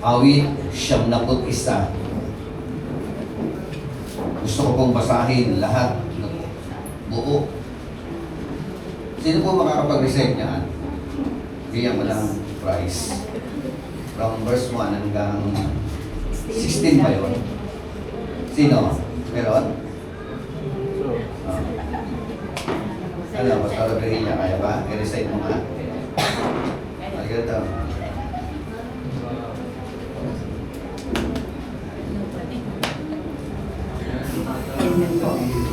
Awit 71. Gusto ko pong basahin lahat ng buo. Sino po makakapag-recite niyan? Bigyan mo lang prize. From verse 1 hanggang 16 ba yun? Sino? Meron? Ano, basta sabihin niya, kaya ba? I-recite mo nga. Ganito.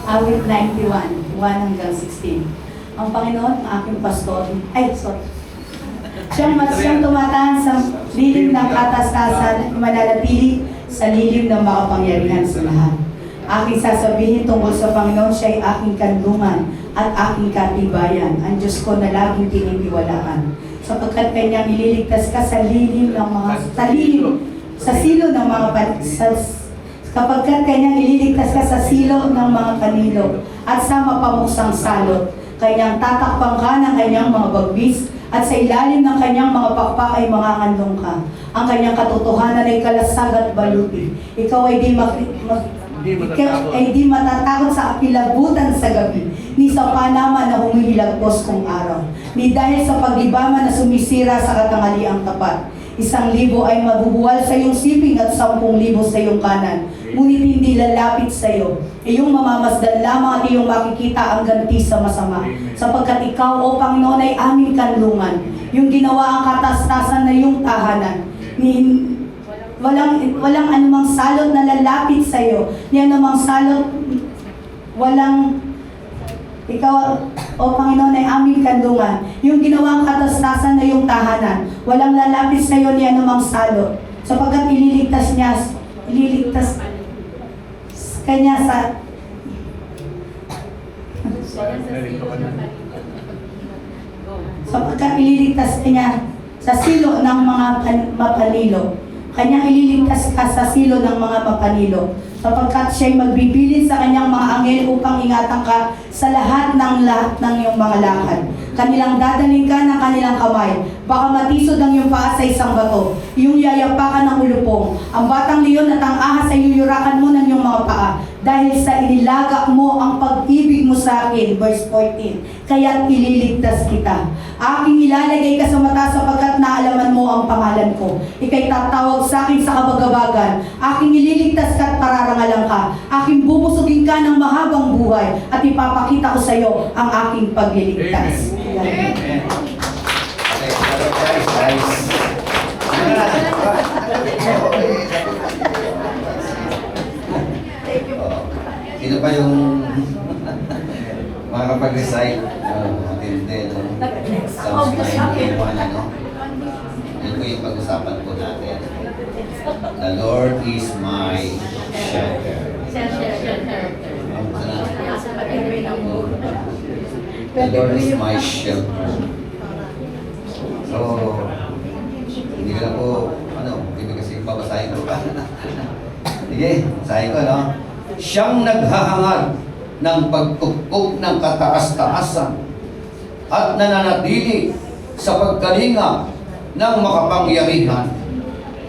Awit 91, 1 hanggang 16. Ang Panginoon, ang aking pastor, Siyang tumatahan sa lilim ng katastasan, mananatili sa lilim ng makapangyarihan sa lahat. Aking sasabihin tungkol sa Panginoon, siya'y aking kanlungan at aking katibayan, ang Diyos ko na laging tinitiwalaan. Sapagkat kanyang ililigtas ka sa lilim ng mga sa silo ng mga kapagkat kanyang ililigtas ka sa silo ng mga kanilo at sa mapamusang salot, kanyang tatakpang ka ng kanyang mga bagbis at sa ilalim ng kanyang mga pakpak ay manganganlong ka. Ang kanyang katotohanan ay kalasag at baluti. Ikaw ay di matatakot sa apilabutan sa gabi, ni sa panama na humihilagpos kung araw, ni dahil sa paglibama na sumisira sa katanghaliang tapat. 1,000 ay mabubuwal sa iyong siping at 10,000 sa iyong kanan, ngunit hindi lalapit sa iyo. Iyong mamamasdan lamang at iyong makikita ang ganti sa masama. Sapagkat ikaw, O Panginoon, ay aming kanlungan. Yung ginawa ang katastasan na iyong tahanan. Walang anumang salot na lalapit sa iyo. Ni anumang salot, ikaw, O Panginoon, ay aming kanlungan. Yung ginawang katastasan na yung tahanan, walang lalapit sa iyo ni anumang salot. Sapagkat ililigtas kanya sa silo ng mga mapanilo. Kanyang ililigtas ka sa silo ng mga mapanilo. Sapagkat siya'y magbibilin sa kanyang mga anghel upang ingatan ka sa lahat ng iyong mga lakad. Kanilang dadaling ka ng kanilang kamay. Baka matisod ang iyong paa sa isang bato. Iyong yayapakan ng ulupong. Ang batang leon at ang ahas ay yuyurakan mo ng iyong mga paa. Dahil sa inilaga mo ang pag-ibig mo sa akin. Verse 14. Kaya't ililigtas kita. Aking ilalagay ka sa mata sapagkat naalaman mo ang pangalan ko. Ika'y tatawag sa akin sa kabagabagan. Aking ililigtas ka at pararangalan ka. Aking bubusugin ka ng mahabang buhay at ipapakita ko sa iyo ang aking pagliligtas. Amen. Sino pa yung makakapag-recite? Matindi, no? Psalms 91, ano? Yun po yung pag-usapan po natin. The Lord is my shelter. The Lord is my shelter. So, hindi ko na po, hindi kasi babasahin ko pa. Sige, basahin ko, no? Siyang naghahangad ng pagtuktok ng kataas-taasan at nananatili sa pagkalinga ng makapangyarihan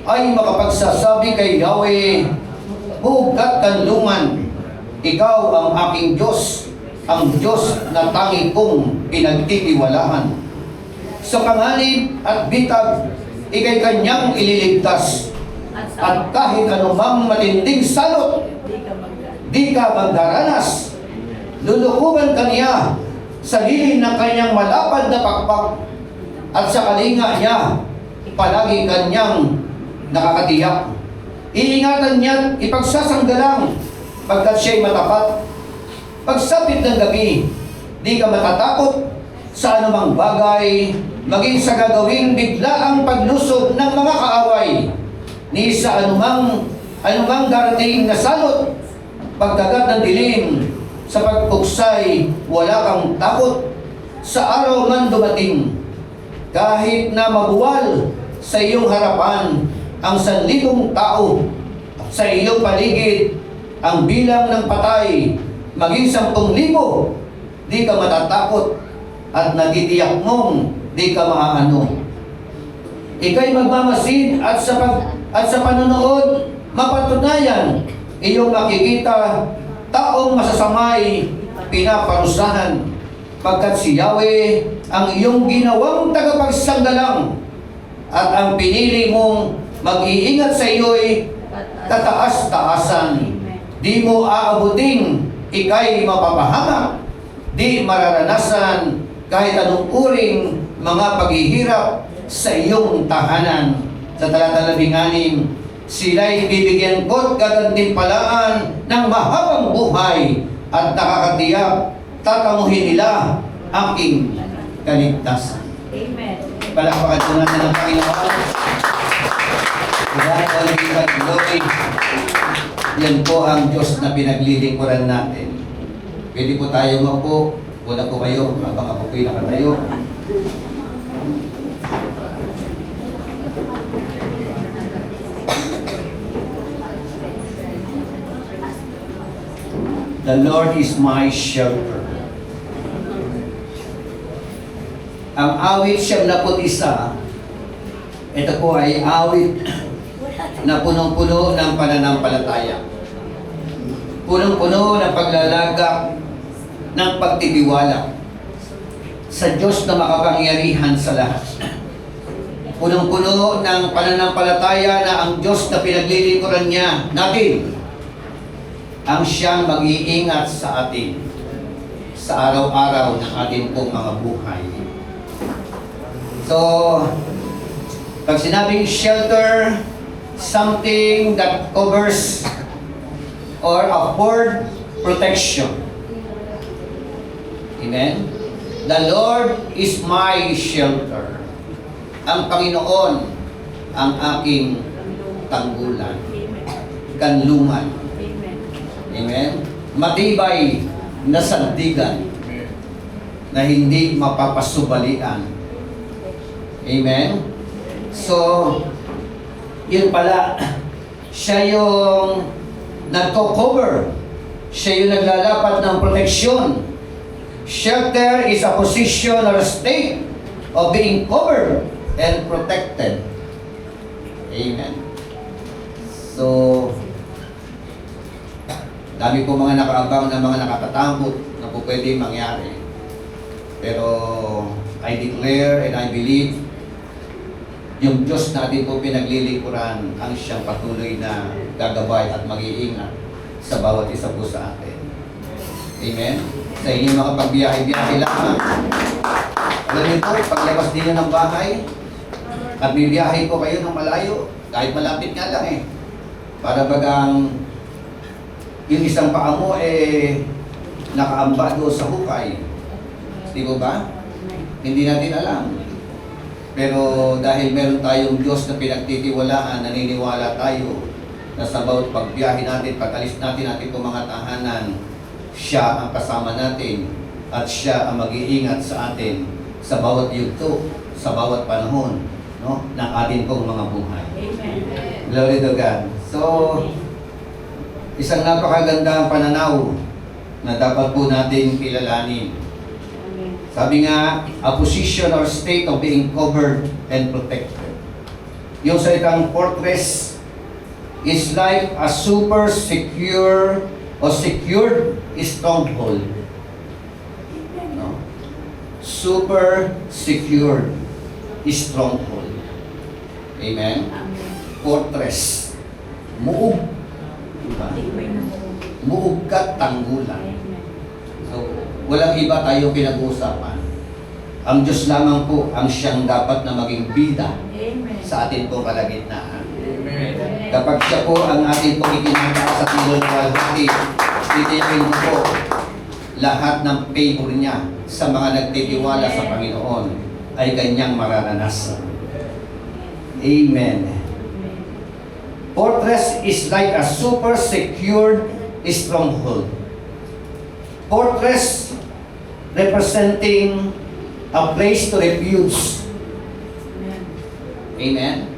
ay makapagsasabi kay Yahweh, hugat kanlungan, ikaw ang aking Diyos, ang Diyos na tangi kong pinagtitiwalaan. Sa panganib at bitag, ikay kanyang ililigtas, at kahit anumang matinding salot, di ka magdaranas. Lulukuban ka niya sa lilim ng kanyang malapad na pakpak, at sa kalinga niya, palagi kanyang nakakatiyak. Iingatan niya't ipagsasanggalang pagkat siya'y matapat. Pagsapit ng gabi, di ka matatakot sa anumang bagay, maging sa gagawing biglaang paglusog ng mga kaaway, ni sa anumang darating na salot. Pagkagat ng dilim, sa pagpuksay, wala kang takot. Sa araw man dumating, kahit na mabuwal sa iyong harapan ang 1,000 tao, sa iyong paligid ang bilang ng patay, maging 10,000, di ka matatakot at natitiyak mong di ka maaano. Ika'y magmamasid at sa panonood, mapatunayan iyong makikita taong masasamay pinaparusahan. Pagkat si Yahweh ang iyong ginawang tagapagsanggalang at ang pinili mong mag-iingat sa iyo'y tataas-taasan. Di mo aabuting ika'y mapapahamak, di mararanasan kahit anong uring mga paghihirap sa iyong tahanan. Sa talata 16, sila'y bibigyan ko't gagantimpalaan ng mahabang buhay at nakakatiyak, tatamuhin nila aking kaligtasan. Amen. Palakpakan po natin ang Panginoon. God Almighty Glory. Yan po ang Diyos na pinaglilingkuran natin. Pwede po tayo maupo. Una po kayo, habang ako po'y nakatayo. The Lord is my shelter. Ang awit 71, ito po ay awit na punong-puno ng pananampalataya. Punong-puno ng paglalagak ng pagtitiwala sa Diyos na makapangyarihan sa lahat. Punong-puno ng pananampalataya na ang Diyos na pinaglilingkuran niya natin ang siyang mag-iingat sa atin sa araw-araw ng ating pong mga buhay. So, pag sinabing shelter, something that covers or afford protection. Amen? The Lord is my shelter. Ang Panginoon ang aking tanggulan, kanlungan. Amen? Matibay na sandigan na hindi mapapasubalian. Amen? So, yun pala, siya yung nagko-cover. Siya yung naglalapat ng proteksyon. Shelter is a position or a state of being covered and protected. Amen. So, dami po mga nakaabang na mga nakakatakot na po pwede mangyari. Pero, I declare and I believe yung Diyos natin po pinaglilingkuran ang siyang patuloy na gagabay at mag-iingat sa bawat isa po sa atin. Amen? Sa inyong mga pagbiyahe-biyahe lamang. Alam niyo po, paglabas ninyo ng bahay, at bibiyahe po kayo ng malayo, kahit malapit nga lang para bagang yung isang paa mo nakaamba doon sa hukay. Di ba ba? Hindi natin alam. Pero dahil meron tayong Diyos na pinagtitiwalaan, naniniwala tayo na sa bawat pagbiyahe natin, pag-alis natin po mga tahanan, siya ang kasama natin at siya ang mag-iingat sa atin sa bawat yugto, sa bawat panahon, no, ng ating pong mga buhay. Amen. Glory to God. So, isang napakagandang pananaw na dapat po natin kilalanin. Sabi nga, a position or state of being covered and protected. Yung salitang fortress is like a super secure or secured stronghold. No? Super secured stronghold. Amen? Fortress. Muog. Diba? Muog ka tanggulan. So, walang iba tayo pinag-uusapan. Ang Diyos lamang po ang siyang dapat na maging bida sa atin pong kalagitnaan. Kapag siya po ang atin pong itinataas sa tulong ng Almighty, titiyakin mo po lahat ng favor niya sa mga nagtitiwala sa Panginoon ay kanyang mararanasan. Amen. Fortress is like a super secured stronghold. Fortress representing a place to refuge. Amen.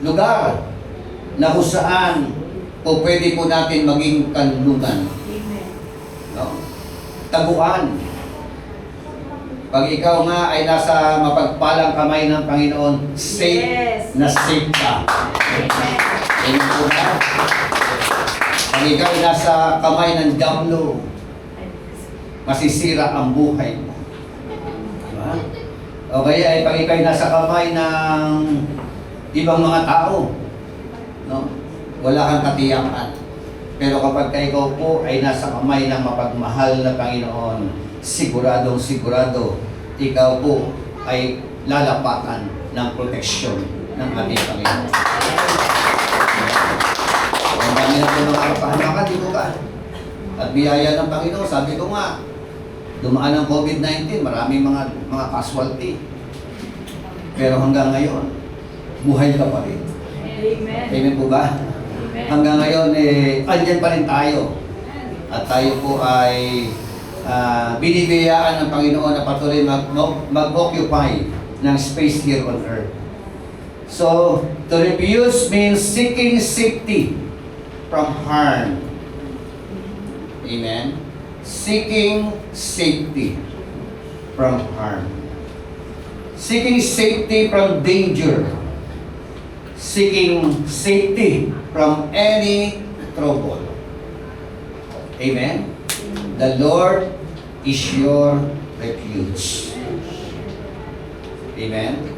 Lugar na kung saan po pwede po natin maging kanlungan. No? Taguan. Pag ikaw nga ay nasa mapagpalang kamay ng Panginoon, safe Yes. na safe ka. Amen. Amen po ba? Pag ikaw ay nasa kamay ng damno, masisira ang buhay mo. Diba? O kaya ay pag ikaw ay nasa kamay ng ibang mga tao, no? Wala kang katiyakan. Pero kapag ikaw po ay nasa kamay ng mapagmahal na Panginoon, siguradong sigurado, ikaw po ay lalapatan ng proteksyon ng ating Panginoon. Ang dami na po mga kapahamakan, di po ba? At biyaya ng Panginoon, sabi ko nga, dumaan ang COVID-19, maraming mga casualty. Pero hanggang ngayon, buhay ka pa rin. Amen. Amen po ba? Amen. Hanggang ngayon, andyan pa rin tayo. At tayo po ay binibiyaan ng Panginoon na patuloy mag-occupy ng space here on earth. So, to refuse means seeking safety from harm. Amen? Seeking safety from harm. Seeking safety from danger. Seeking safety from any trouble. Amen? The Lord is your refuge. Amen?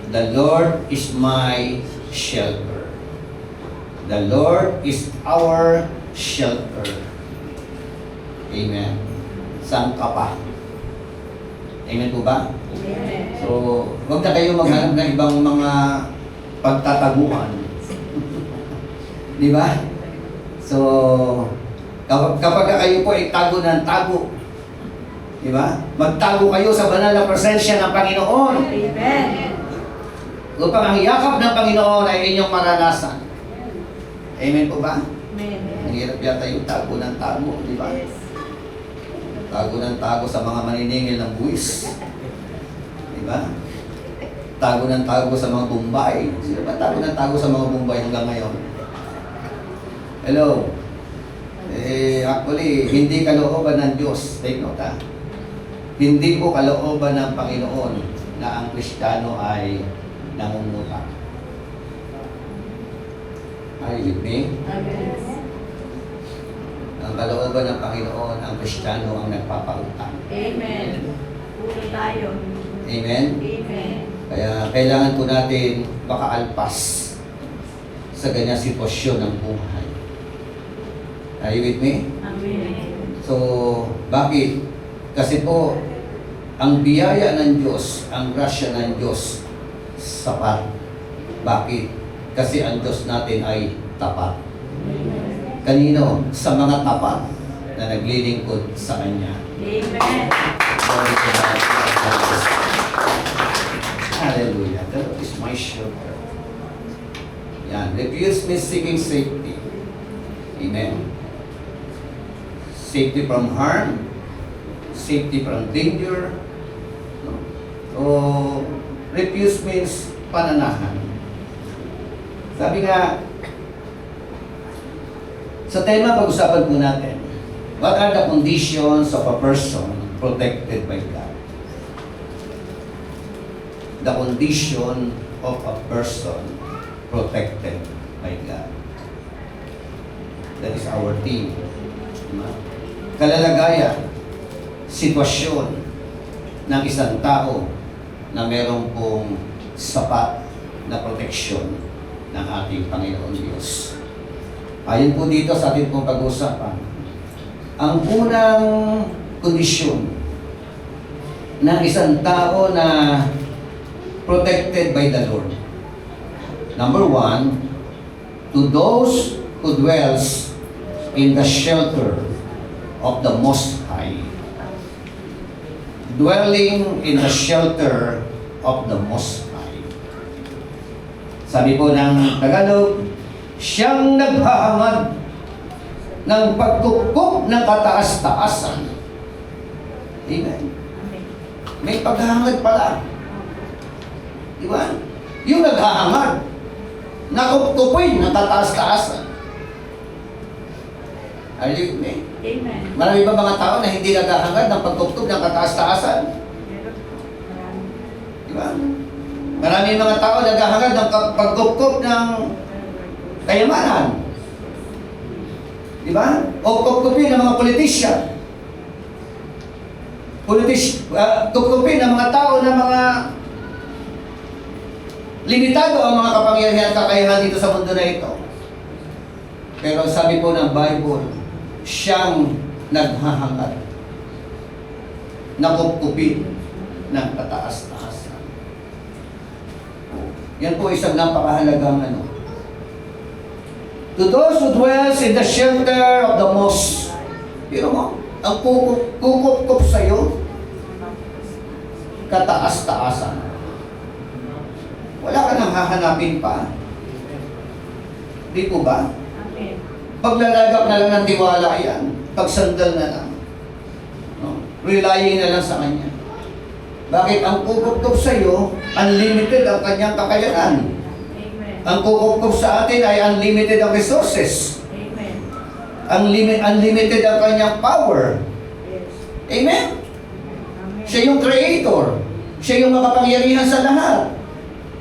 The Lord is my shelter. The Lord is our shelter. Amen? Saan ka pa? Amen po ba? Amen. So, huwag na kayo maghanap ng ibang mga pagtataguan. Di ba? So, kapag kayo po ay tago ng tago, di ba? Magtago kayo sa banal na presensya ng Panginoon. Amen. Upang ang yakap ng Panginoon ay inyong maranasan. Amen po ba? Amen. Ang hirap yata yung tago ng tago, di ba? Yes. Tago ng tago sa mga maniningil ng buwis. Di ba? Tago ng tago sa mga Bombay. Sino ba tago ng tago sa mga Bombay hanggang ngayon? Hello? Actually, hindi kalooban ng Diyos. Take note ha. Hindi po kalooban ng Panginoon na ang Kristiyano ay nangungutang. Are you with me? Amen. Ang kalooban ng Panginoon, ang Kristiyano ang nagpapautang. Amen. Puro tayo. Amen? Amen. Kaya kailangan po natin makaalpas sa ganyang sitwasyon ng buhay. Are you with me? Amen. So, bakit? Kasi po, ang biyaya ng Diyos, ang grasya ng Diyos, sapat. Bakit? Kasi ang Diyos natin ay tapat. Kanino? Sa mga tapat na naglilingkod sa Kanya. Amen. Glory to God. Hallelujah. The Lord is my shelter. Yan. Refuse means seeking safety. Amen. Safety from harm. Safety from danger. No? So, refuse means pananahan. Sabi nga, sa tema pag-usapan po natin, what are the conditions of a person protected by God? The condition of a person protected by God. That is our theme. Kalalagayan, sitwasyon ng isang tao na merong pong sapat na proteksyon ng ating Panginoon Diyos. Ayon po dito sa ating pong pag-usapan, ang unang kondisyon ng isang tao na protected by the Lord. Number one, to those who dwells in the shelter of the Most High. Dwelling in the shelter of the Most High. Sabi po ng Tagalog, siyang naghahangad ng pagkukop ng kataas-taasan. Amen. May paghahangad pala. Di ba? Yung naghahangad, nakupkupoy ng kataas-taasan. Are you with me? Amen. Marami ba mga tao na hindi naghahangad ng pagkukop ng kataas-taasan? Meron po. Diba? Maraming mga tao naghahangad ng pagkupkup ng kayamanan. Diba? O kupkupin ng mga politisyan. Kupkupin ng mga tao na mga limitado ang mga kapangyarihan at kakayahan dito sa mundo na ito. Pero sabi po ng Bible, siyang naghahangad na kupkupin ng kataas-taasan. Yan po isang napakahalagang ano. To those who dwells in the shelter of the Most. Pero mo, ang kukup sa'yo, kataas-taasan. Wala ka nang hahanapin pa. Di po ba? Amen. Paglalagak na lang ng tiwala yan. Pagsandal na lang. No? Relying na lang sa Kanya. Bakit? Ang kukup sa'yo, unlimited ang kanyang kakayanan. Amen. Ang kukup sa atin ay unlimited ang resources. Amen. Unlimited ang kanyang power. Yes. Amen? Amen. Siya yung creator. Siya yung makapangyarihan sa lahat.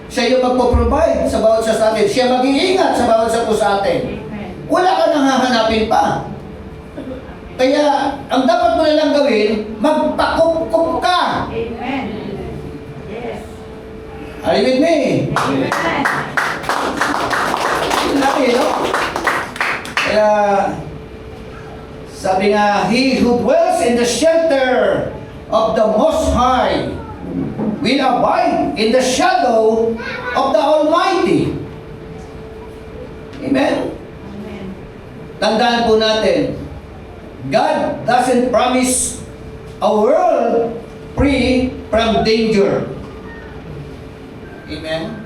Siya yung magpo-provide sa bawat sa atin. Siya mag-iingat sa bawat sa atin. Amen. Wala ka nang hahanapin pa. Kaya, ang dapat mo na lang gawin, magpakup-kup ka. Amen. Yes. Are you with me? Amen. Yun lang eh, no? Kaya, sabi nga, he who dwells in the shelter of the Most High will abide in the shadow of the Almighty. Amen? Amen. Tandaan po natin, God doesn't promise a world free from danger. Amen?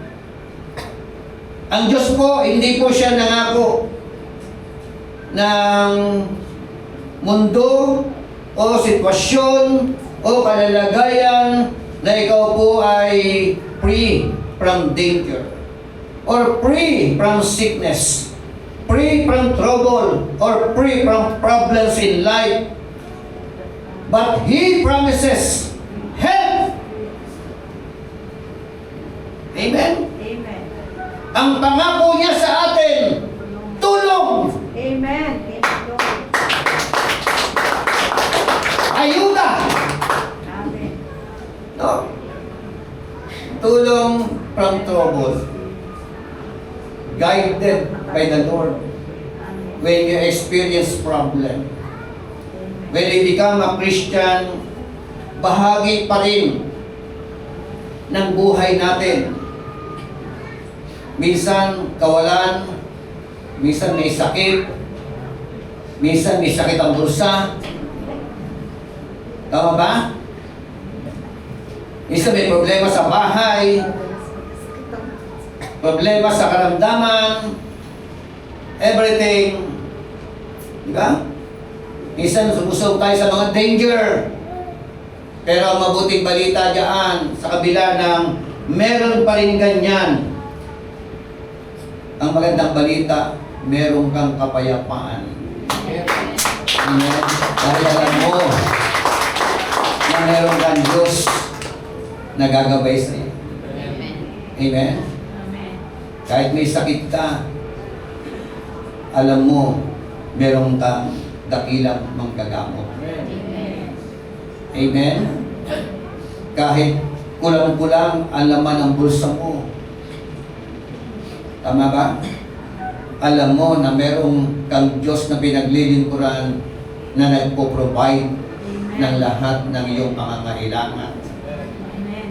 Ang Diyos po, hindi po siya nangako ng mundo o sitwasyon o kalalagayan na ikaw po ay free from danger or free from sickness, free from trouble, or free from problems in life. But He promises help. Amen? Amen. Ang pangako niya sa atin, tulong, Amen. Amen. Lord. ayuda. Amen. No? Tulong from trouble. Guided by the Lord Amen. when you experience problem. When you become a Christian, bahagi pa rin ng buhay natin. Minsan kawalan, minsan may sakit, minsan may sakit ang bulsa. Tama ba? Minsan may problema sa bahay, problema sa karamdaman, everything. Di ba? Minsan sumusog tayo sa mga danger. Pero ang mabuting balita diyan, sa kabila ng meron pa rin ganyan, ang magandang balita, meron kang kapayapaan. Amen. Dahil alam mo na meron kang Diyos na gagabay sa iyo. Amen. Amen. Kahit may sakit ka, alam mo, meron kang dakilang manggagamot. Amen. Amen? Kahit kulang-kulang ang laman ng bulsa mo. Tama ba? Alam mo na merong kang Diyos na pinaglilingkuran na nagpo-provide ng lahat ng iyong pangangailangan. Amen.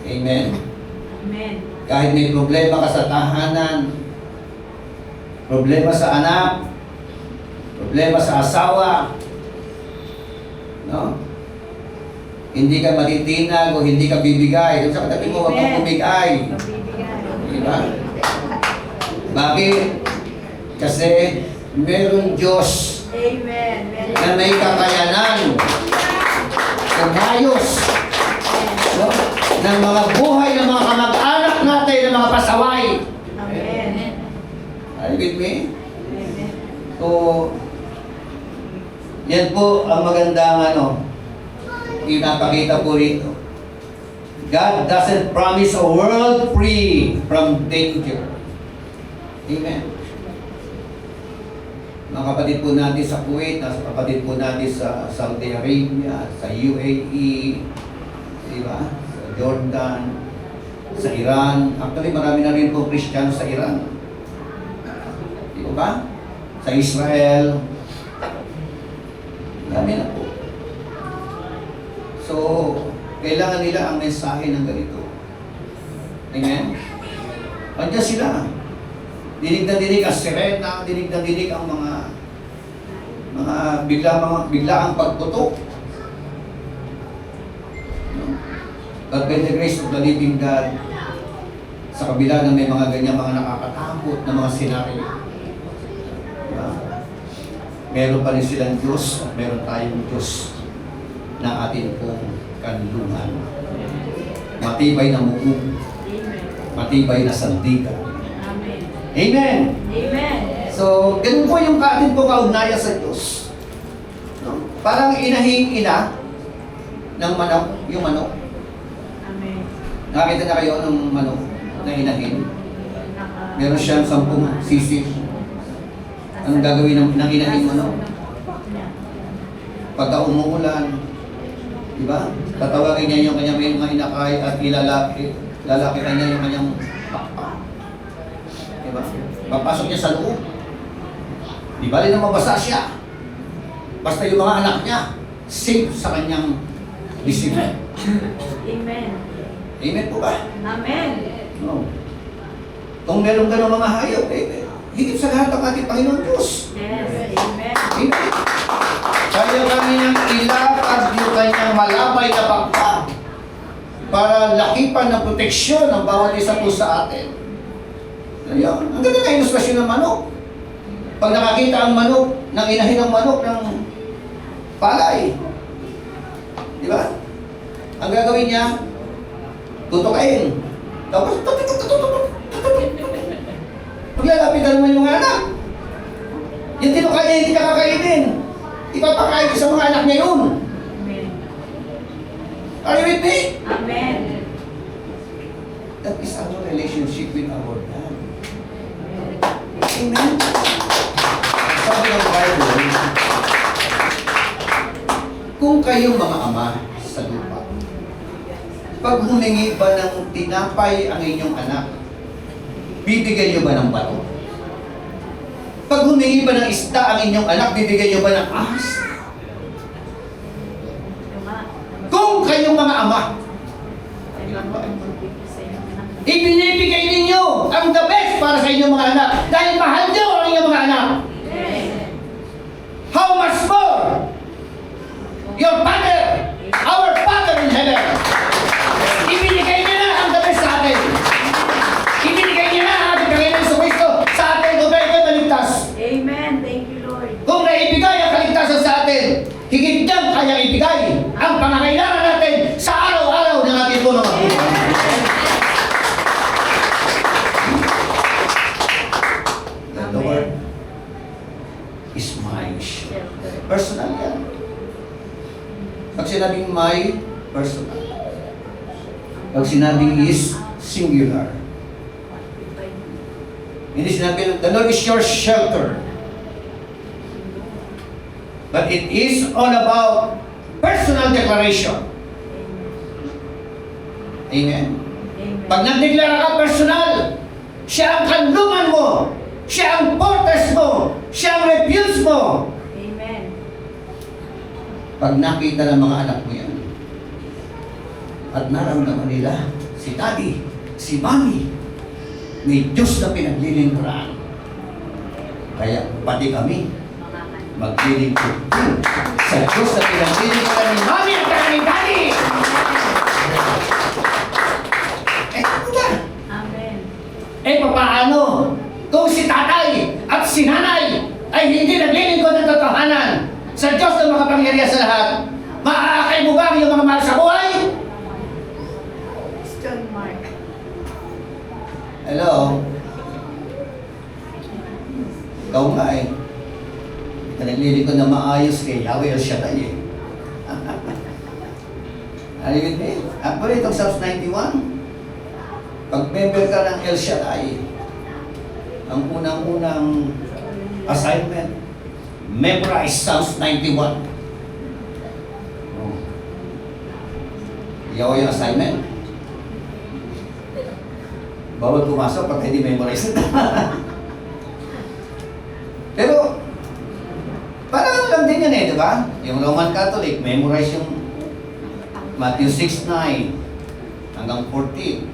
Amen? Amen. Kahit may problema ka sa tahanan, problema sa anak, problema sa asawa, no? Hindi ka matitinag o hindi ka bibigay. Kung sa katabi mo, huwag kang bumigay. Magbibigay. Diba? Bakit? Kasi meron Diyos Amen. na may kakayanan, kumayos, no? ng mga buhay ng mga kamag-anak natin, ng mga pasaway. Amen. Are you with me? Amen. So, yan po ang magandang pinapakita po rito. God doesn't promise a world free from danger. Amen. Mga kapatid po natin sa Kuwait, sa kapatid po natin sa Saudi Arabia, sa UAE, di ba? Sa Jordan, sa Iran. Actually, marami na rin po Kristiyano sa Iran. Di ba? Sa Israel. Marami na po. So, kailangan nila ang mensahe ng ganito. Amen? Andiyan sila. Dinig na dinig ang sirena, dinig na dinig ang mga bigla ang pagputok. No? But by the grace of the living God, sa kabila ng may mga ganyan, mga nakakatakot na mga senaryo, diba? Meron pa rin silang Diyos at meron tayong Diyos na atin pong kanlungan. Matibay na muog, matibay na sandigan. Amen. Amen! Amen. So, ganun po yung atin po kaugnaya sa Diyos. No? Parang inahing ina ng manok, yung manok. Amen. Nakakita na kayo ng manok na inahin? Meron siyang 10 sisig. Anong gagawin ng inahin manok? Pagka umuulan, di ba? Tatawagin niya yung kanyang mga inakay at lalakitan niya yung kanyang pakpak. Di ba? Papasok niya sa loob. Di ba rin na mabasa siya? Basta yung mga anak niya, safe sa kanyang disiplina. Amen. Amen po ba? Amen. No. Kung meron ka ng mga hayop, higit sa lahat ang ating Panginoon Diyos. Yes. Amen. Amen. Kaya kami niyang ilapad yung kanyang malabay na pagka para lakipan ng proteksyon ng bawat isa po sa atin. Kaya, ang ganda na ilustrasyon ng manok. Pag nakakita ang manok, ng inahin ng manok ng palay, di ba? Ang gagawin niya, tutukain. Tapos, paglalapitan naman yung mga anak. Yung tinukay niya, hindi niya kakainin. Ipapakain sa mga anak niya yun. Amen. Are you with me? Amen. That is our relationship with our God. Amen? Sabi ng Bible, kung kayong mga ama sa lupa, pag humingi ba ng tinapay ang inyong anak, bibigyan niyo ba ng bato? Pag humingi ba ng isda ang inyong anak, bibigyan niyo ba ng ahas? Kung kayong mga ama, ibinibigay ninyo ang the best para sa inyong mga anak dahil mahal niyo ang inyong mga anak. How much more? Your Father, our Father in heaven, ibinigay niya na ang the best sa atin. Ibinigay niya na ang ating Panginoon sa Kristo sa atin upang ikaw maligtas. Amen. Thank you, Lord. Kung naibigay ang kaligtasan sa atin, higit niyang kayang ibigay ang pangangailangan natin sa araw-araw ng ating mga buhay. The Lord is my shelter. Personal yan. Pag sinabing my, personal. Pag sinabing is, singular. Hindi sinabi, the Lord is your shelter. But it is all about personal declaration. Amen. Amen. Pag nagdeklara ka personal, siya ang kanlungan mo, siya ang fortress mo, siya ang refuge mo. Amen. Pag nakita ng mga anak mo yan, at naramdaman nila, si daddy, si mommy, may Diyos na pinaglilingkuran. Kaya pati kami, maglilingkod din sa Diyos na pinaglilingkuran ni mommy at ni daddy. Ano ba? Amen. Papaano? Kung si tatay at si nanay ay hindi naglilingkod ng totohanan sa Diyos na makapangyarihan sa lahat, maaakay mo ba ang iyong mga mahal sa buhay? John Mark. Hello? Ikaw nga eh. Naglilingkod na maayos kay Yahweh El Shaddai eh. Are you with me? Actually, itong Psalms 91, pag member ka ng El Shaddai, ang unang-unang assignment, memorize Psalms 91. Oh. Iyaw yung assignment. Bawal pumasok pag hindi memorize. Pero, parang ano lang din yan eh, di ba? Yung Roman Catholic, memorize yung Matthew 6:9 hanggang 14.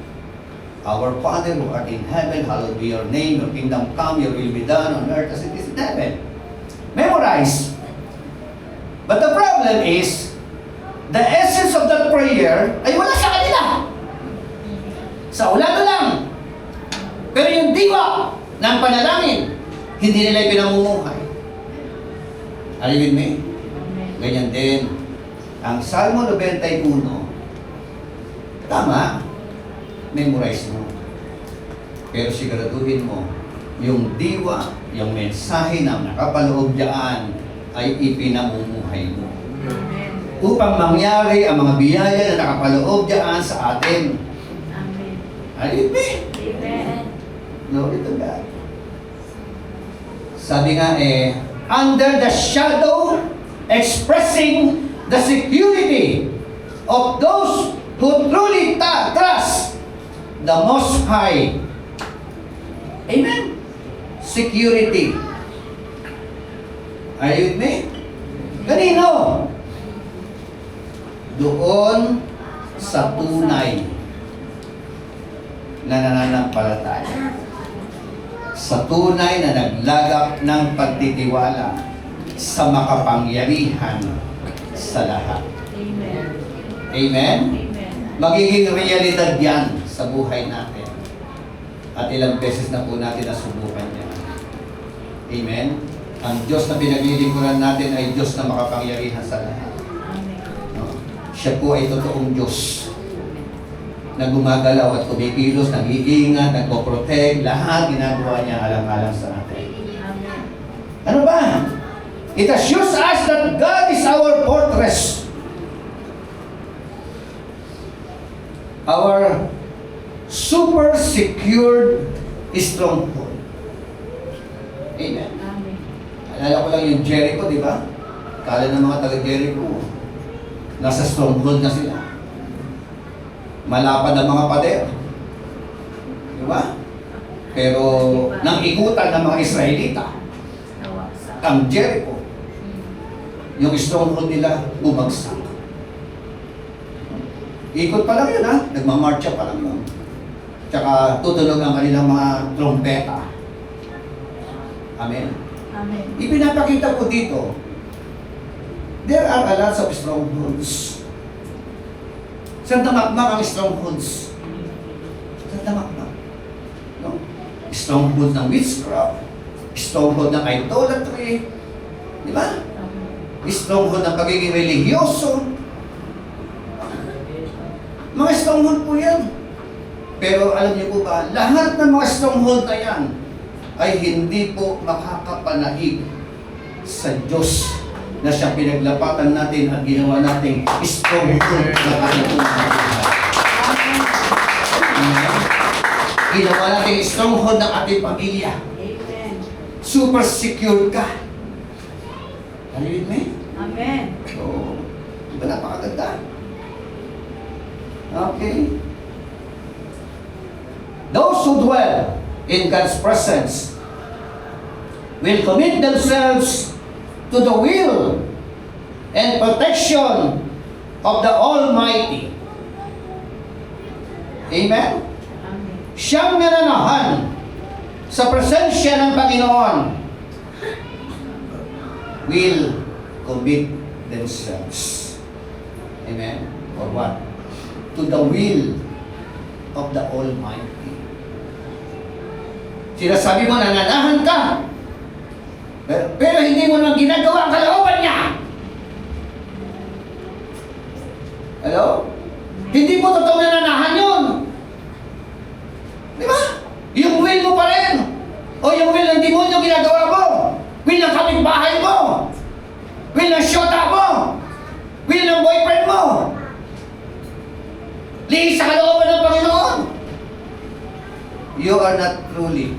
Our Father who art in heaven, hallowed be your name, your kingdom come, your will be done on earth as it is in heaven. Memorize. But the problem is, the essence of that prayer ay wala sa kanila. Sa ulado lang. Pero yung diwa ng panalangin, hindi nila pinamumuhay. Are you with me? Ganyan din. Ang Salmo 91, tama, memorize mo. Pero siguraduhin mo, yung diwa, yung mensahe na nakapaloob diyan ay ipinamumuhay mo. Amen. Upang mangyari ang mga biyaya na nakapaloob diyan sa atin. Amen. Are you with me? Amen. Glory to God. Sabi nga under the shadow, expressing the security of those who truly trust the Most High. Amen? Security. Are you with me? Kanino? Doon sa tunay na nananampalataya. Sa tunay na naglagak ng pagtitiwala sa makapangyarihan sa lahat. Amen. Amen? Amen. Magiging realidad yan sa buhay natin. At ilang beses na po natin nasubukan yan. Amen? Ang Diyos na pinaglilingkuran natin ay Diyos na makapangyarihan sa lahat. Amen. No? Siya po ay totoong Diyos na gumagalaw at kumikilos, nag-iingat, nagpo-protect, lahat ginagawa niya alang-alang sa atin. Amen. Ano ba? It assures us that God is our fortress. Our super secured stronghold. Amen. Amen. Alala ko lang yung Jericho, di ba? Kala ng mga taga-Jericho, nasa stronghold na sila. Malapad ang mga pader. Di ba? Pero nang ikutan ng mga Israelita, Nawaksa. ang Jericho, yung stronghold nila bumagsak. Ikot pa lang yun ha, nagmamarcha pa lang yun. Tsaka tutunog ang kanilang mga trompeta. Amen. Amen. Ipinapakita ko dito, there are a lot of strongholds. Saan tamakmak ang strongholds? Saan tamakmak? No? Stronghold ng witchcraft, stronghold ng idolatry, di ba? Stronghold ng pagiging religyoso. Mga stronghold po yan. Pero alam niyo po ba, lahat ng mga stronghold na yan ay hindi po makakapanahig sa Diyos na siyang pinaglapatan natin at ginawa nating stronghold na ating buhay. Ginawa nating stronghold ng ating pamilya. Amen. Super secure ka. Are you with me? Amen. So, di ba napakaganda? Okay. Those who dwell in God's presence will commit themselves to the will and protection of the Almighty. Amen? Amen. Siyang nananahan sa presensya ng Panginoon will commit themselves. Amen? Or what? To the will of the Almighty. Sinasabi mo, nananahan ka. Pero hindi mo naman ginagawa ang kalooban niya. Hello? Hindi mo totoo nananahan yun. Di ba? Yung will mo pa rin. O yung will ng demonyo ginagawa mo. Will ng kapitbahay mo. Will ng syota mo. Will ng boyfriend mo. Lihis sa kalooban ng Panginoon. You are not truly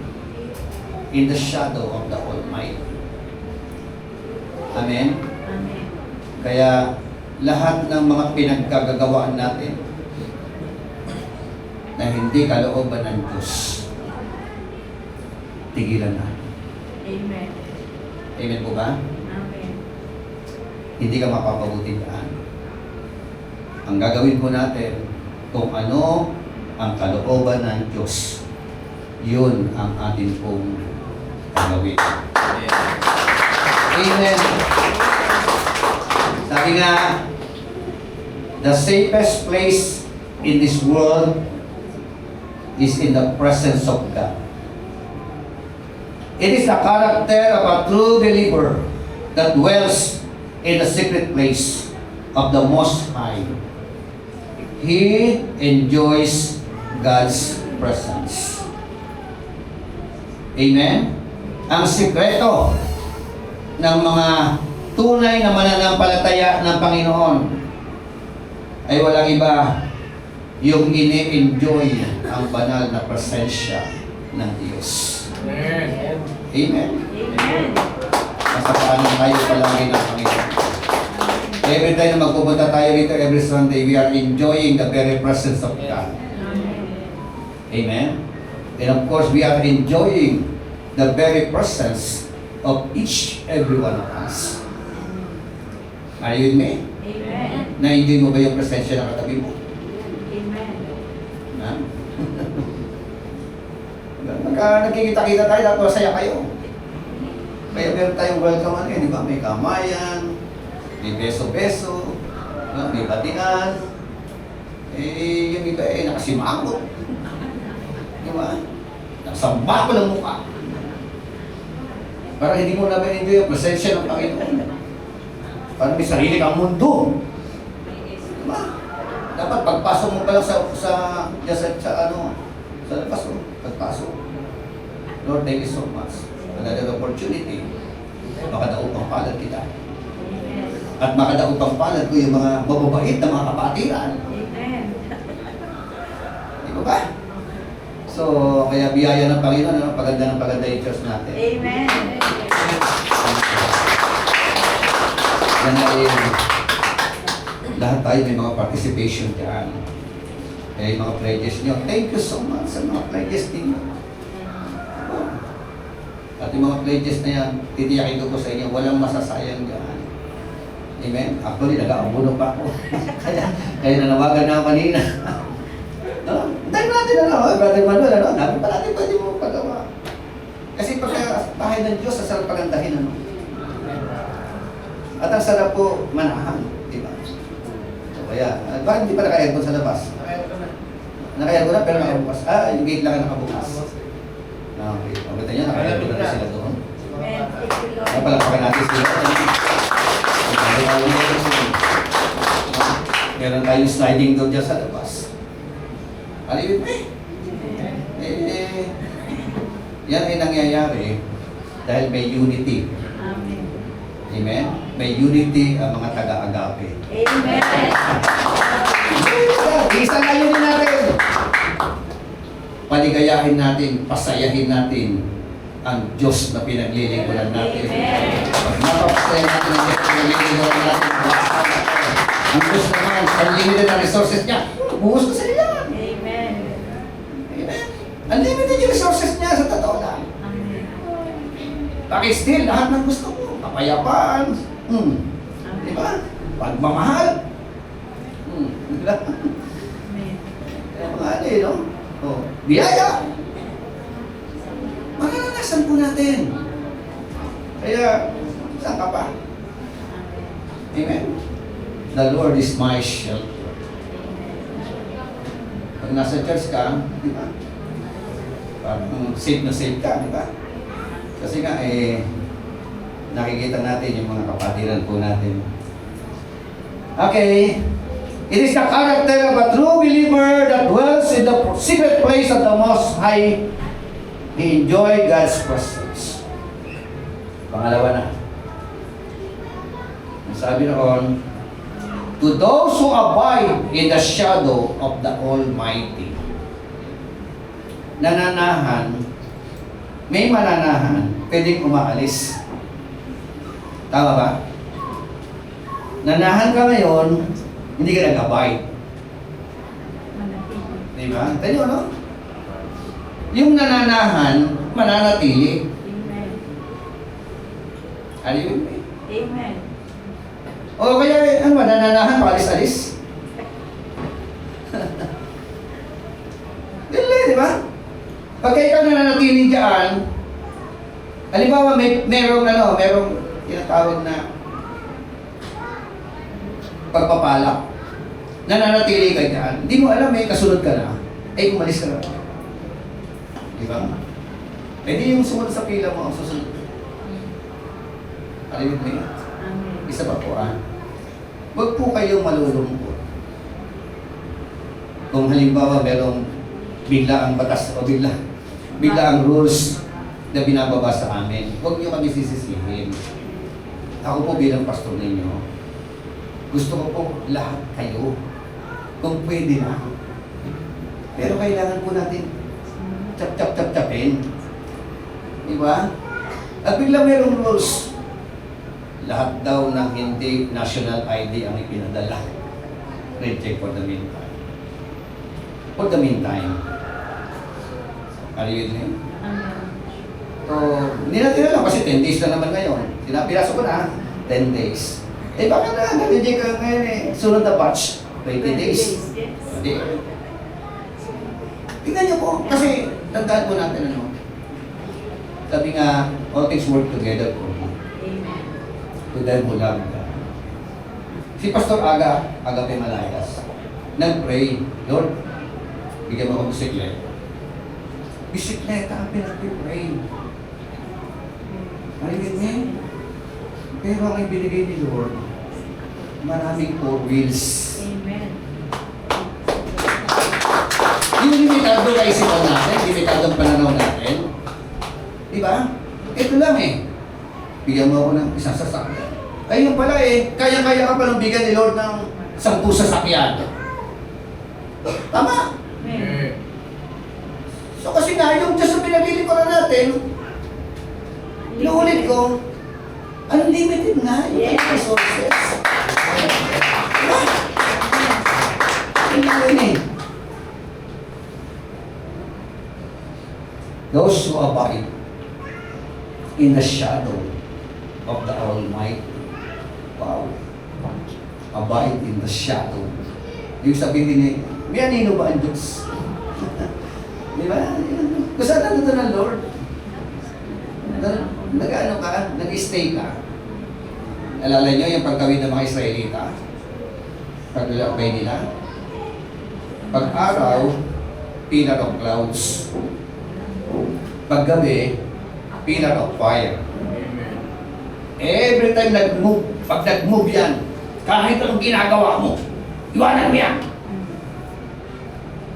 in the shadow of the Almighty. Amen? Amen. Kaya lahat ng mga pinagkagawaan natin na hindi kalooban ng Diyos, tigilan na. Amen. Amen po ba? Amen. Hindi ka mapapabuti daan. Ang gagawin po natin, kung ano ang kalooban ng Diyos, yun ang atin pong gagawin. Amen. Sabi nga, the safest place in this world is in the presence of God. It is the character of a true believer that dwells in the secret place of the Most High. He enjoys God's presence. Amen? Ang sikreto ng mga tunay na mananampalataya ng Panginoon ay walang iba, yung ini-enjoy ang banal na presensya ng Diyos. Amen. Amen? Amen. Basta paano tayo palagi ng Panginoon. Every time na magpupunta tayo rito, every Sunday, we are enjoying the very presence of God. Amen? And of course, we are enjoying the very presence of each every one of us. Are you with me? Amen. Na-enjoy mo ba yung presensya ng katabi mo? Amen. Ha? Pagka nagkikita-kita tayo, dapat masaya kayo. Kaya meron tayong welcome ano di ba? May kamayan, may beso-beso, may batian. Yung iba nakasimangot. Di ba? Nakasamba ko ng mukha. Parang hindi mo naman enjoy yung presensya ng Panginoon. Parang may sarili kang mundo. Diba? Dapat pagpasok mo pa lang sa labas mo. Pagpasok. Lord, thank you so much. Another opportunity. Makadaupang palad kita. At makadaupang palad ko yung mga mababait na mga kapatiran. Amen. Di ba ba? So, kaya biyaya ng Panginoon, paganda ng paganda yung church natin. Amen. Yan ay lahat tayo may mga participation dyan. Kaya yung mga pledges nyo, thank you so much sa mga pledges ninyo. At yung mga pledges na yan, titiyakin ko po sa inyo, walang masasayang dyan. Amen? Actually, nag-aabuno pa ako. kaya nanawagan na ako kanina. Dahil natin Brother Manuel, dami pa natin pwede mo pagawa. Kasi pagka bahay ng Diyos, sa sarap pagandahin, At ang sarap po manahan, di ba? So, kaya, bakit hindi pa naka-aircon sa labas? Naka-aircon na, pero nakabukas. Yung gate lang ang nakabukas. Okay. Pagkita nyo, naka-aircon na sila doon. Amen. Thank you, Lord. Napalakpakan natin sila. Meron tayong sliding door dyan sa labas. Alipin mo yan ay nangyayari dahil may unity. Amen. Amen? May unity ang mga taga-agape. Amen. Isa na yun natin. Paligayahin natin, pasayahin natin ang Diyos na pinaglilingkuran natin. Amen. Pag napapasaya natin ang Diyos na pinaglilingkuran natin, ang Diyos naman, unlimited na resources niya, buhos ko sa niya. Amen. Amen? Unlimited yung resources niya sa totoo lang. Amen. Pakistil, lahat ng gusto mo. Kapayapaan. Di ba? Pagmamahal. Di ba? Amen. Kaya mga no? Oh, biyaya. Maranasan po natin. Kaya, saan ka pa? Amen? The Lord is my shelter. Pag nasa church ka, di ba? Parang safe na safe ka, di ba? Kasi nga, nakikita natin yung mga kapatiran po natin. Okay. It is the character of a true believer that dwells in the secret place of the Most High. He enjoy God's presence. Pangalawa na. Ang sabi noon, To those who abide in the shadow of the Almighty. Nananahan, may mananahan, pwedeng umaalis. Tama ba? Nanahan ka ngayon, hindi ka nag-abide. Manatili. Di ba? Tayo, no? Yung nananahan, mananatili. Amen. Ano yun? Amen. O kaya, ano ba, nananahan, paalis-alis? Yun lang, di ba? Pagka ikaw nananatili dyan, halimbawa, merong tinatawag na pagpapalak. Nananatili ka dyan. Hindi mo alam, kasunod ka na. Umalis ka na. Di ba? Hindi yung sumunod sa pila mo, ang susunod. Alam mo yun? Amen. Isa pa po, huwag po kayong malulungkot. Kung halimbawa merong bigla ang batas o bigla ang rules na binababa sa amin, huwag niyo kami sisisihin. Ako po bilang pastor ninyo, gusto ko po lahat kayo, kung pwede na. Pero kailangan po natin chap-chap-chap-chapin. Di ba? At bigla merong rules. Lahat daw ng hindi national ID ang ipinadala. Reject for the meantime. For the meantime. Are you with me? Amen. So, hindi natin alam kasi 10 days na naman ngayon. Pinasok ko na, 10 days. Baka na-reject ka ngayon sunod na batch, 20 days. Yes. Hindi. Tingnan niyo po, kasi tandaan po natin sabi nga, all things work together for good. Amen. To them who love God. Si Pastor Agape Malayas, nag-pray, Lord, bigyan mo ako bisikleta. Bisikleta, pinag-pray. Marinig niya? Pero ang ibinigay ni Lord, maraming 4 wheels. Amen. Yung limitado na isipan natin, limitado ang pananaw natin. Diba? Ito lang bigyan mo ako ng isang sasakyan. Ayun pala kaya-kaya ka palang bigyan ni Lord ng 10 sasakyan. Tama? Amen. So kasi nga, yung Diyos na pinalilikuran natin, inuulit ko, unlimited nga yung Yes. resources. Diba? Yun. Those who abide in the shadow of the Almighty. Wow. Abide in the shadow. Yung sabihin ni, may anino ba ang Diyos? Di ba? Kung saan nandito ng Lord? Nag-ano ka? Nag-stay ka? Alala nyo yung pagtawid ng mga Israelita? Pag-lakbay nila? Pag-araw, pillar of clouds. Pag-gabi, pillar of fire. Every time nag-move, pag nag-move yan, kahit anong ginagawa mo, iwanan mo yan.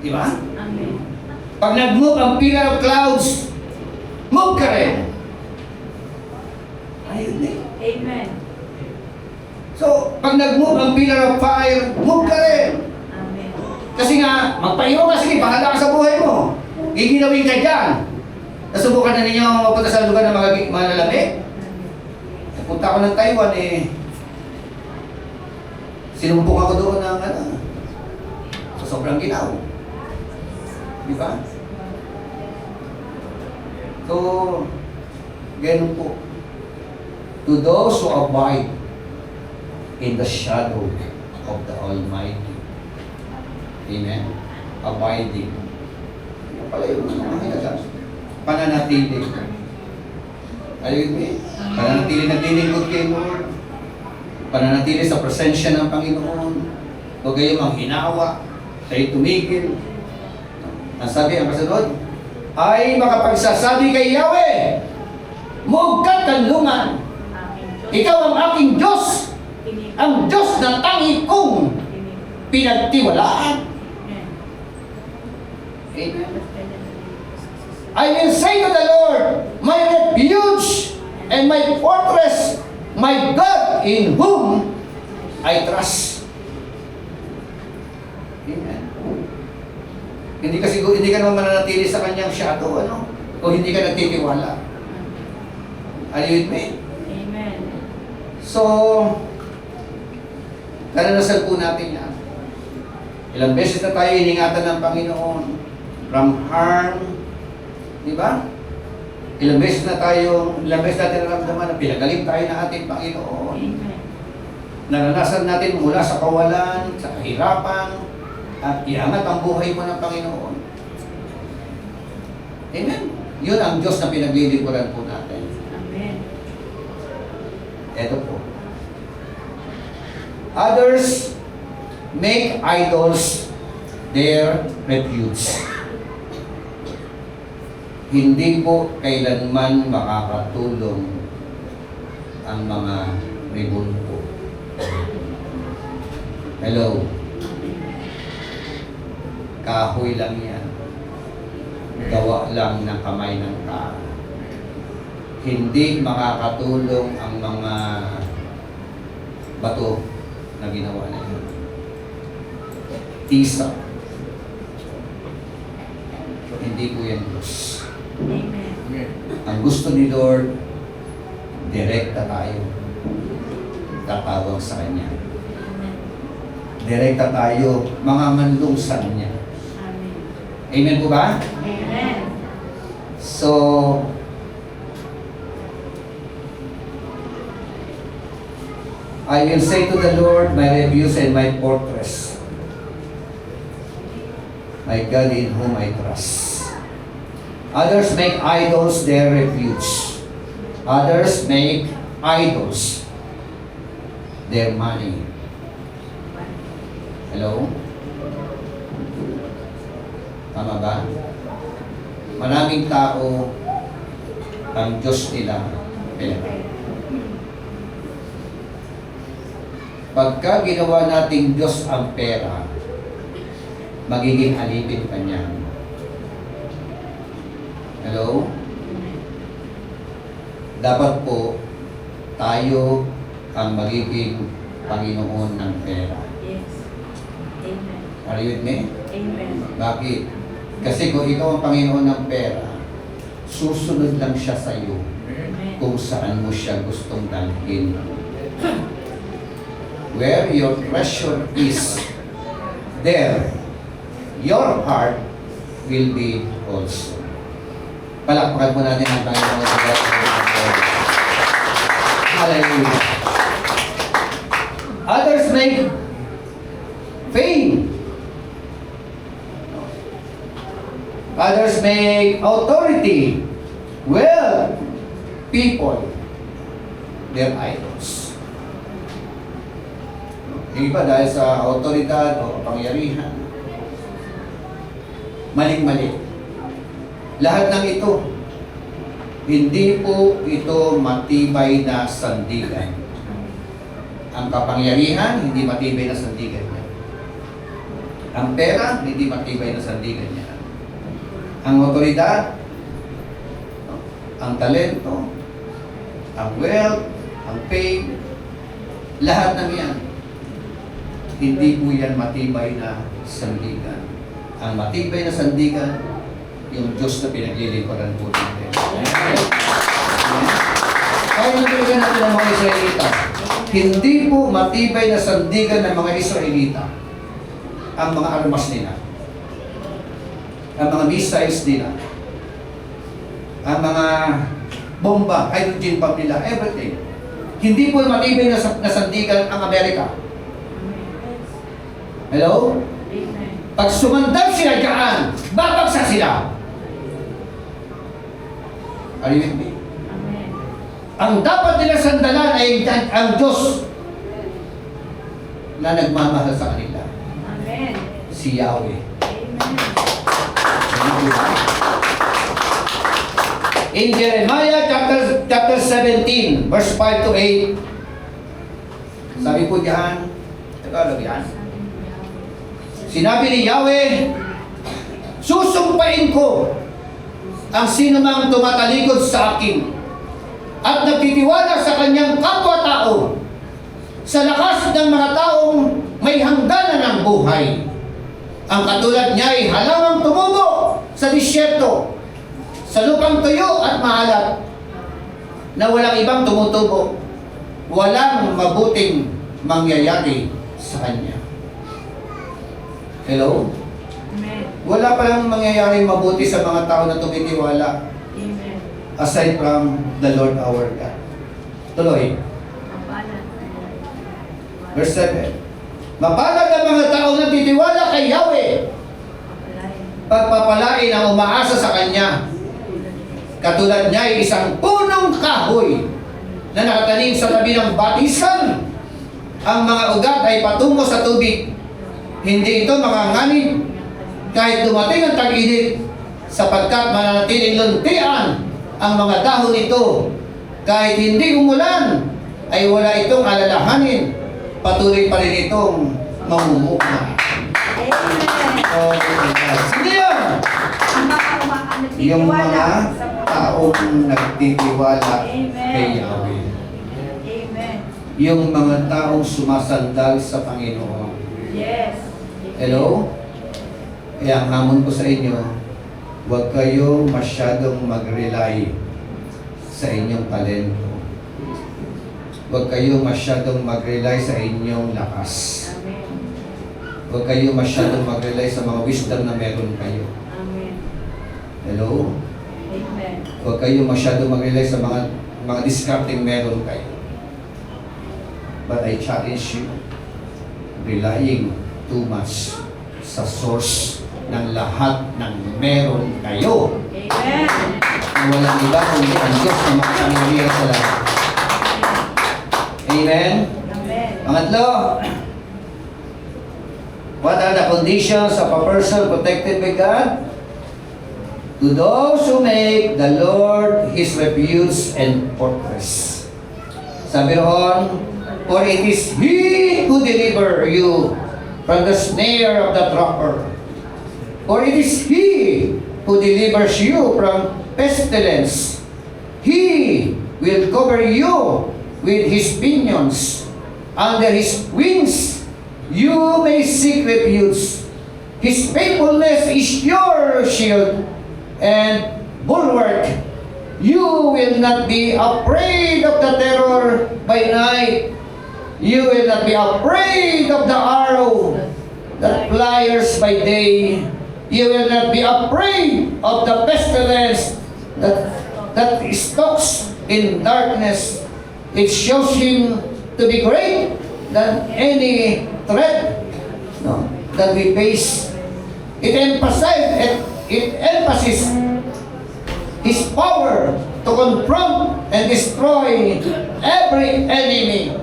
Di ba? Amen. Pag nag-move ang pillar of clouds, move ka rin. Ayun Amen. So, pag nag-move ang pillar of fire, move ka rin. Amen. Kasi nga, magpahinga ka, sige, bahala ka sa buhay mo. Giginawin ka dyan. Nasubukan na ninyo mapunta sa lugar na malalamig? Punta ako ng Taiwan sinumpong ako doon ng sa sobrang ginaw. Di ba? So, ganun po. To those who abide in the shadow of the Almighty. Amen? Abiding. Ano pala yung mahalaga? Pananatili. Ayun mo pananatili naglilingkod kay Lord. Pananatili sa presensya ng Panginoon. Huwag kayong manghinawa. Kayo tumigil. Ang sabi, ang kasunod, ay makapagsasabi kay Yahweh, huwag ka kanlungan. Ikaw ang aking Diyos. Ang Diyos na tangi kong pinagtiwalaan. Amen. I will say to the Lord, my refuge and my fortress, my God in whom I trust. Hindi ka naman mananatili sa kanyang shadow, ano? O hindi ka nagtitiwala. Are you with me? Amen. So, karanasan po natin yan. Ilang beses na tayo iningatan ng Panginoon from harm, di ba? Ilang beses natin naramdaman na pinagaling tayo ng ating Panginoon. Amen. Naranasan natin mula sa kawalan, sa kahirapan, at iangat ang buhay mo ng Panginoon. Amen. Yun ang Diyos na pinaglilingkuran po natin. Amen. Ito po. Others make idols their refuge. Hindi po kailanman makakatulong ang mga rebulto. Hello? Kahoy lang yan. Gawa lang ng kamay ng tao. Hindi makakatulong ang mga bato na ginawa na yun. Tisa. Hindi po yan Diyos. Amen. Ang gusto ni Lord, direkta tayo. Tatawag sa Kanya. Direkta tayo, mga manlungsan niya. Amen. Amen po ba? Amen. So, I will say to the Lord, my refuge and my fortress, my God in whom I trust. Others make idols their refuge. Others make idols their money. Hello? Tama ba? Maraming tao, ang Diyos nila, pera. Pagka ginawa nating Diyos ang pera, magiging alipin ka niya. Hello? Dapat po, tayo ang magiging Panginoon ng pera. Yes. Amen. Are you with me? Amen. Bakit? Kasi kung ikaw ang Panginoon ng pera, susunod lang siya sa iyo Amen. kung saan mo siya gustong dalhin. Where your treasure is, there your heart will be also. Palakpakan po natin ang Panginoon sa Panginoon. Hallelujah. Others make fame. Others make authority. Well, people, their idols. Yung iba dahil sa autoridad o kapangyarihan. Maling-mali. Lahat ng ito, hindi po ito matibay na sandigan. Ang kapangyarihan, hindi matibay na sandigan niya. Ang pera, hindi matibay na sandigan niya. Ang autoridad, ang talento, ang wealth, ang fame, lahat ng yan, hindi po yan matibay na sandigan. Ang matibay na sandigan, yung Diyos na pinaglilingkuran po natin. Kaya nabigyan natin ang mga Israelita. Hindi po matibay na sandigan ng mga Israelita ang mga armas nila, ang mga missiles nila, ang mga bomba, hydrogen bomb nila, everything. Hindi po matibay na sandigan ang Amerika. Hello? Amen. Pag sumandal sila dyan, babagsak sila. Are you with me? Amen. Ang dapat nila sandalan ay ang Diyos na nagmamahal sa kanila. Amen. Si Yahweh. Amen. In Jeremiah chapter 17, verse 5 to 8, sabi po diyan, Tagalog yan, sinabi ni Yahweh, susumpain ko ang sinumang tumatalikod sa akin at nagtitiwala sa kanyang kapwa-tao sa lakas ng mga taong may hangganan ng buhay Ang katulad niya ay halamang tumubo sa disyerto, sa lupang tuyo at maalat, na walang ibang tumutubo, walang mabuting mangyayari sa kanya. Hello? Amen. Wala palang mangyayari mabuti sa mga tao na tumitiwala Amen. aside from the Lord our God. Tuloy. Mapalan. Verse 7. Mapalad ang mga tao na titiwala kay Yahweh, Mapalain. pagpapalain ang umaasa sa Kanya. Katulad niya ay isang punong kahoy na nakatanim sa tabi ng batisan. Ang mga ugat ay patungo sa tubig. Hindi ito manganganib kahit dumating ang tag-init, sapagkat mananatiling luntian ang mga dahon nito. Kahit hindi umulan, ay wala itong alalahanin. Patuloy pa rin itong mamumuka. Amen. Oh, hindi yun! Ang mga Yung mga sa taong nagtitiwala kay Yahweh. Amen. Yung mga taong sumasandal sa Panginoon. Yes. Hello? Kaya ang hamon ko sa inyo, huwag kayo masyadong mag-rely sa inyong talento. Huwag kayo masyadong mag-rely sa inyong lakas. Amen. Huwag kayo masyadong mag-rely sa mga wisdom na meron kayo. Amen. Hello? Amen. Huwag kayo masyadong mag-rely sa mga discarding meron kayo. But I challenge you, relying too much sa source ng lahat ng meron kayo. Amen. Na walang iba kundi ang Diyos na makapangyarihan sa lahat. Amen? Amen. Pangatlo, what are the conditions of a person protected by God? To those who make the Lord His refuge and fortress. Sabi roon, for it is He who deliver you from the snare of the trapper. For it is He who delivers you from pestilence. He will cover you with His pinions. Under His wings you may seek refuge. His faithfulness is your shield and bulwark. You will not be afraid of the terror by night. You will not be afraid of the arrow that flies by day. You will not be afraid of the pestilence that stalks in darkness. It shows Him to be great than any threat that we face. It emphasizes His power to confront and destroy every enemy.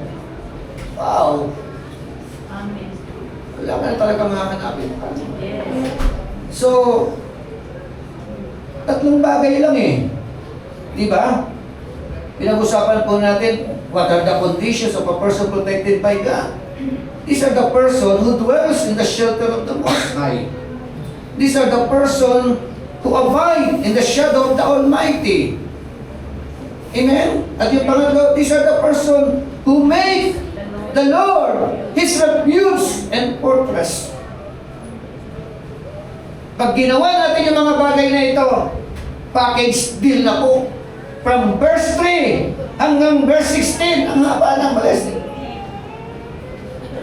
Wow! Amen. Wala ka na talaga makakanapin. Yes. So, tatlong bagay lang eh. Di ba? Pinag-usapan po natin, what are the conditions of a person protected by God? These are the person who dwells in the shelter of the Most High. These are the person who abide in the shadow of the Almighty. Amen? At yung pangatlo, these are the person who make the Lord His refuge and fortress. Pag ginawa natin yung mga bagay na ito, package deal na po. From verse 3 hanggang verse 16, ang haba ng blessing.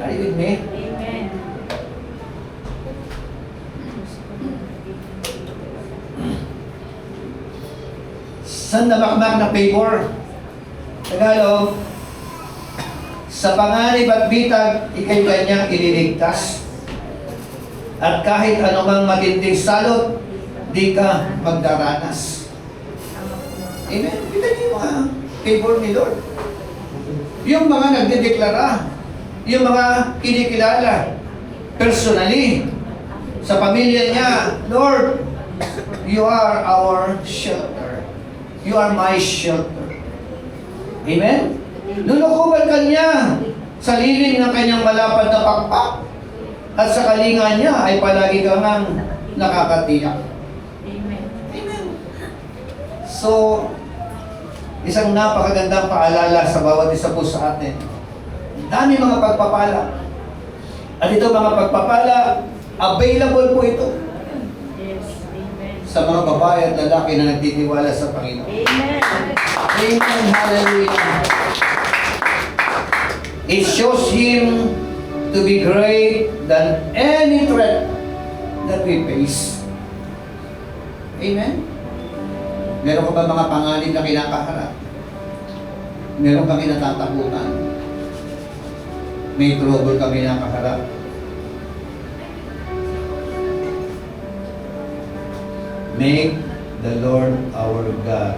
Are you with me? Amen. San namakmak na favor? Tagalog, sa panganib at bitag, ikay kanyang ililigtas. At kahit anumang matinding salot, di ka magdaranas. Amen? Kita niyo yung mga favor ni Lord. Yung mga nagdedeklara, yung mga kinikilala, personally, sa pamilya niya, Lord, you are our shelter. You are my shelter. Amen? Lulukuban ka niya sa lilim ng kanyang malapad na pakpak. At sa kalinga niya ay palagi kang nakakatiyak. Amen. Amen. So, isang napakagandang paalala sa bawat isa po sa atin. Dami mga pagpapala. At ito mga pagpapala Available po ito Yes. Amen. sa mga babae at lalaki na nagtitiwala sa Panginoon. Amen. Amen. Hallelujah. It shows Him to be great than any threat that we face. Amen. Meron ka ba mga panganib na kinakaharap? Meron kang kinatatakutan? May trouble kami nakaharap? Make the Lord our God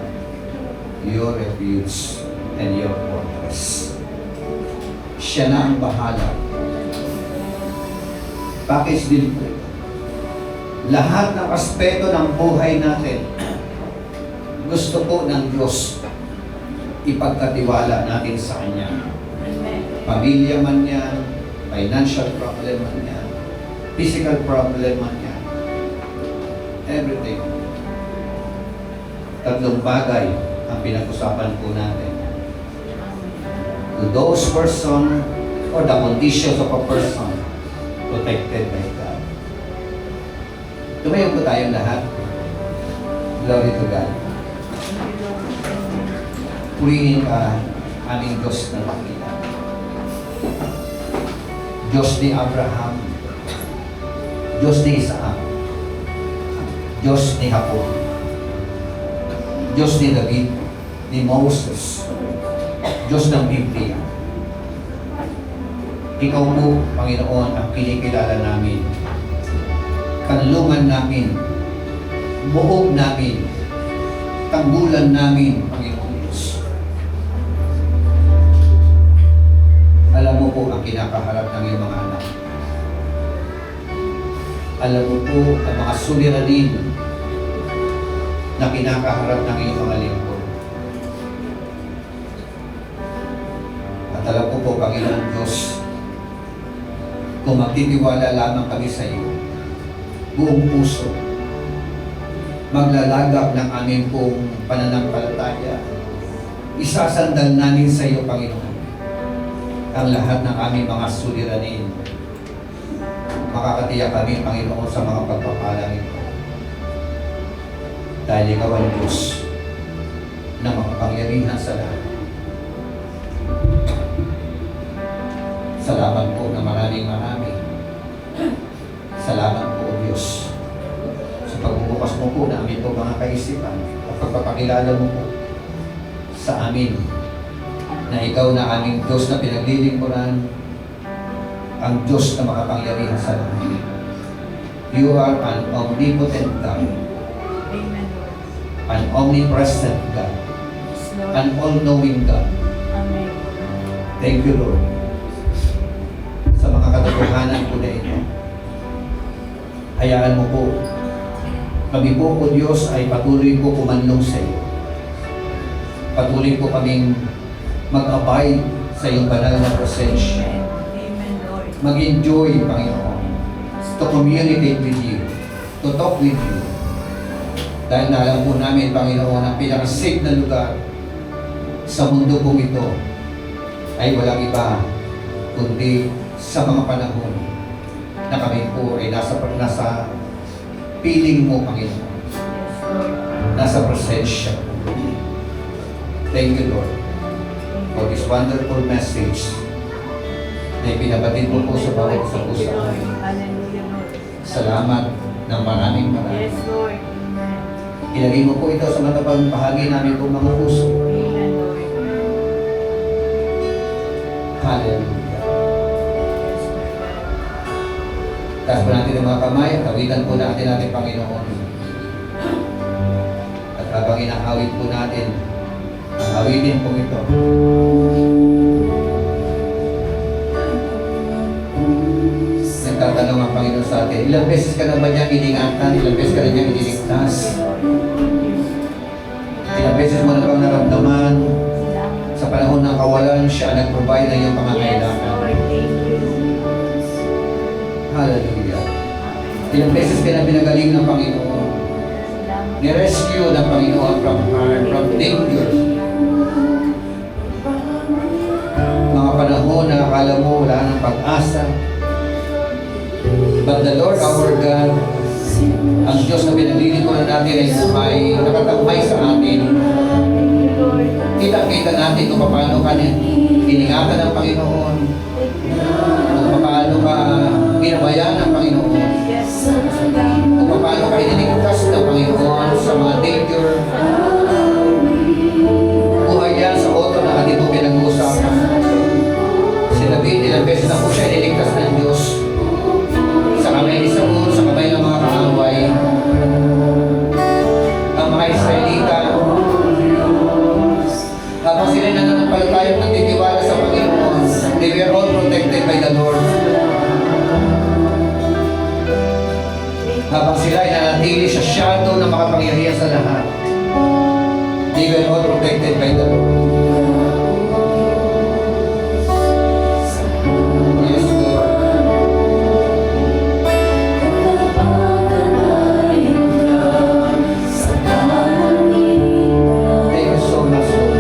your refuge and your fortress. Siya na ang bahala. Package din po ito. Lahat ng aspeto ng buhay natin, gusto po ng Diyos ipagkatiwala natin sa Kanya. Amen. Pamilya man yan, financial problem man yan, physical problem man yan, everything. Tatlong bagay ang pinag-usapan po natin. To those person or the conditions of a person protected by God. Tumayo po tayong lahat. Glory to God. Purihin ka aming Diyos na makita. Diyos ni Abraham, Diyos ni Isaac, Diyos ni Jacob, Diyos ni David, ni Moses, Diyos ng Biblia. Ikaw po, Panginoon, ang kinikilala namin. Kanlungan namin, buog namin, tanggulan namin, Panginoon Diyos. Alam mo po ang kinakaharap ng iyong mga anak. Alam mo po ang mga suliranin na kinakaharap ng iyong mga lingkod. At alam ko po, Panginoon Diyos, kung magtitiwala lamang kami sa iyo, buong puso, maglalagak ng aming pong pananampalataya, isasandal namin sa iyo, Panginoon, ang lahat ng aming mga suliranin. Makakatiyak kami, Panginoon, sa mga pagpapalang ito. Dahil ikaw ang Diyos na makapangyarihan sa lahat. Salamat po na maraming. Salamat po, Diyos, sa pagbubukas mo po na amin po mga kaisipan at pagpapakilala mo po sa amin na ikaw na aming Diyos na pinaglilingkuran, ang Diyos na makapangyarihan sa lahat. You are an omnipotent God, Amen, Lord. an omnipresent God, Yes, Lord. an all-knowing God. Amen. Thank you, Lord, sa mga katotohanan po na ito. Hayaan mo po, kami po, O Diyos, ay patuloy po kumanlong sa iyo. Patuloy po kaming mag-abide sa iyong banal na presensya. Amen, Lord. Mag-enjoy, Panginoon, to communicate with you, to talk with you. Dahil alam po namin, Panginoon, ang pinaka-safe na lugar sa mundo pong ito ay walang iba kundi sa mga panahon na kami po ay nasa piling mo, Panginoon. Yes, Lord. Nasa presensya. Thank you, Lord, for this wonderful message na ipinabatid mo po sa bawat sa puso. Hallelujah, Lord. Salamat ng maraming. Yes, Lord. Amen. Ilagay mo po ito sa matabang bahagi namin po mga puso. Amen, Lord. Hallelujah. Yes, Lord God. Taas po natin ang mga kamay, awitan po natin ating Panginoon. At habang inaawit po natin, ang awitin po ito. Nagtatanong ang Panginoon sa atin, ilang beses ka na ba niya iningatan? Ilang beses ka na niya iniligtas? Ilang beses mo na bang naramdaman Salamat. sa panahon ng kawalan, siya nag-provide ng iyong Yes, pangangailangan? Lord. Thank you. Hallelujah. Ilang beses ka na pinagaling ng Panginoon? Salamat. Ni-rescue ng Panginoon from harm, from danger. Mga panahon na akala mo wala ng pag-asa, But the Lord our God, ang Diyos na pinaglilingkuran natin ay nakatagmay sa atin. Kita-kita natin kung paano ka iningatan ng Panginoon, kung paano ka ginabayan ng Panginoon, kung paano ka iniligtas ng Panginoon sa mga danger. Buhay yan sa auto na ating po pinag-uusapan. Si David, ilang beses na po siya iniligtas ng Diyos sa kamay ni Saul, sa kamay ng mga kaaway. Ang mga Israelita, habang sila nananampalatayang nagtitiwala sa Panginoon, they were all protected by the Lord. Habang sila ay nanatili sa shadow ng makapangyarihan sa lahat, they were all protected by the Lord. Yes, Lord. Thank you so much, Lord.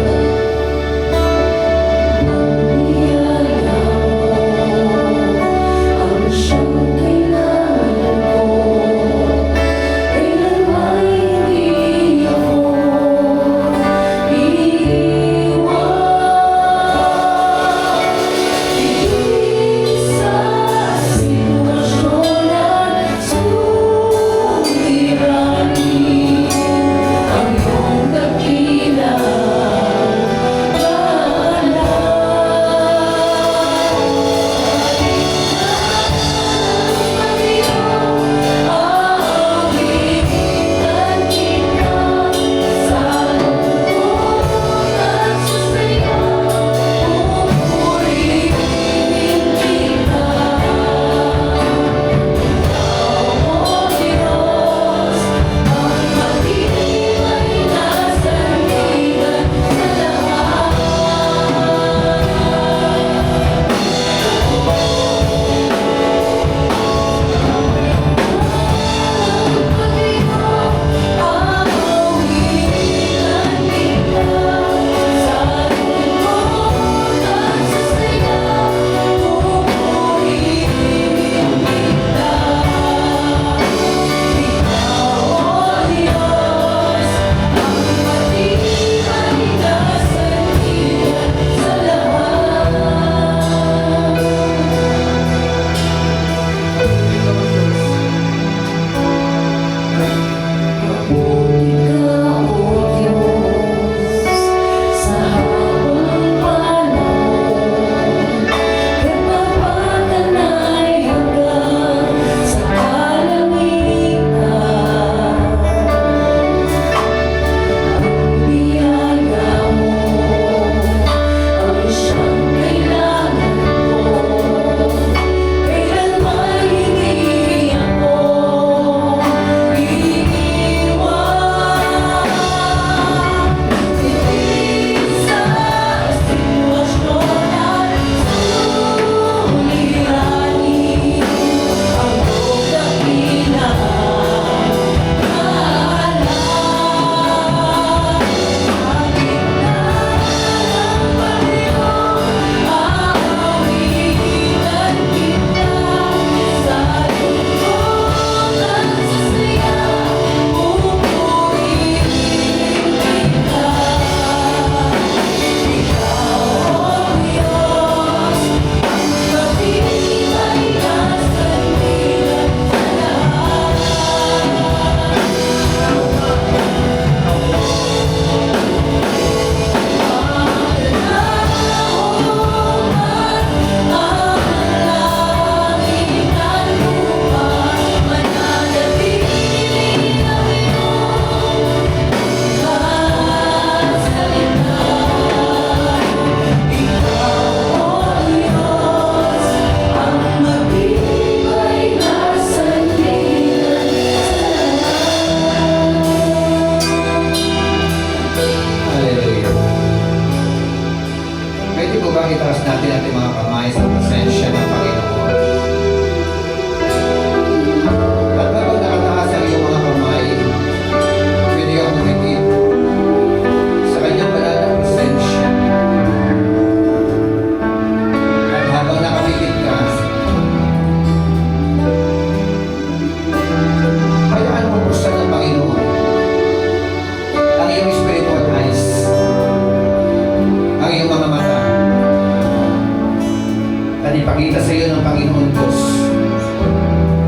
ipakita sa iyo ng Panginoon Diyos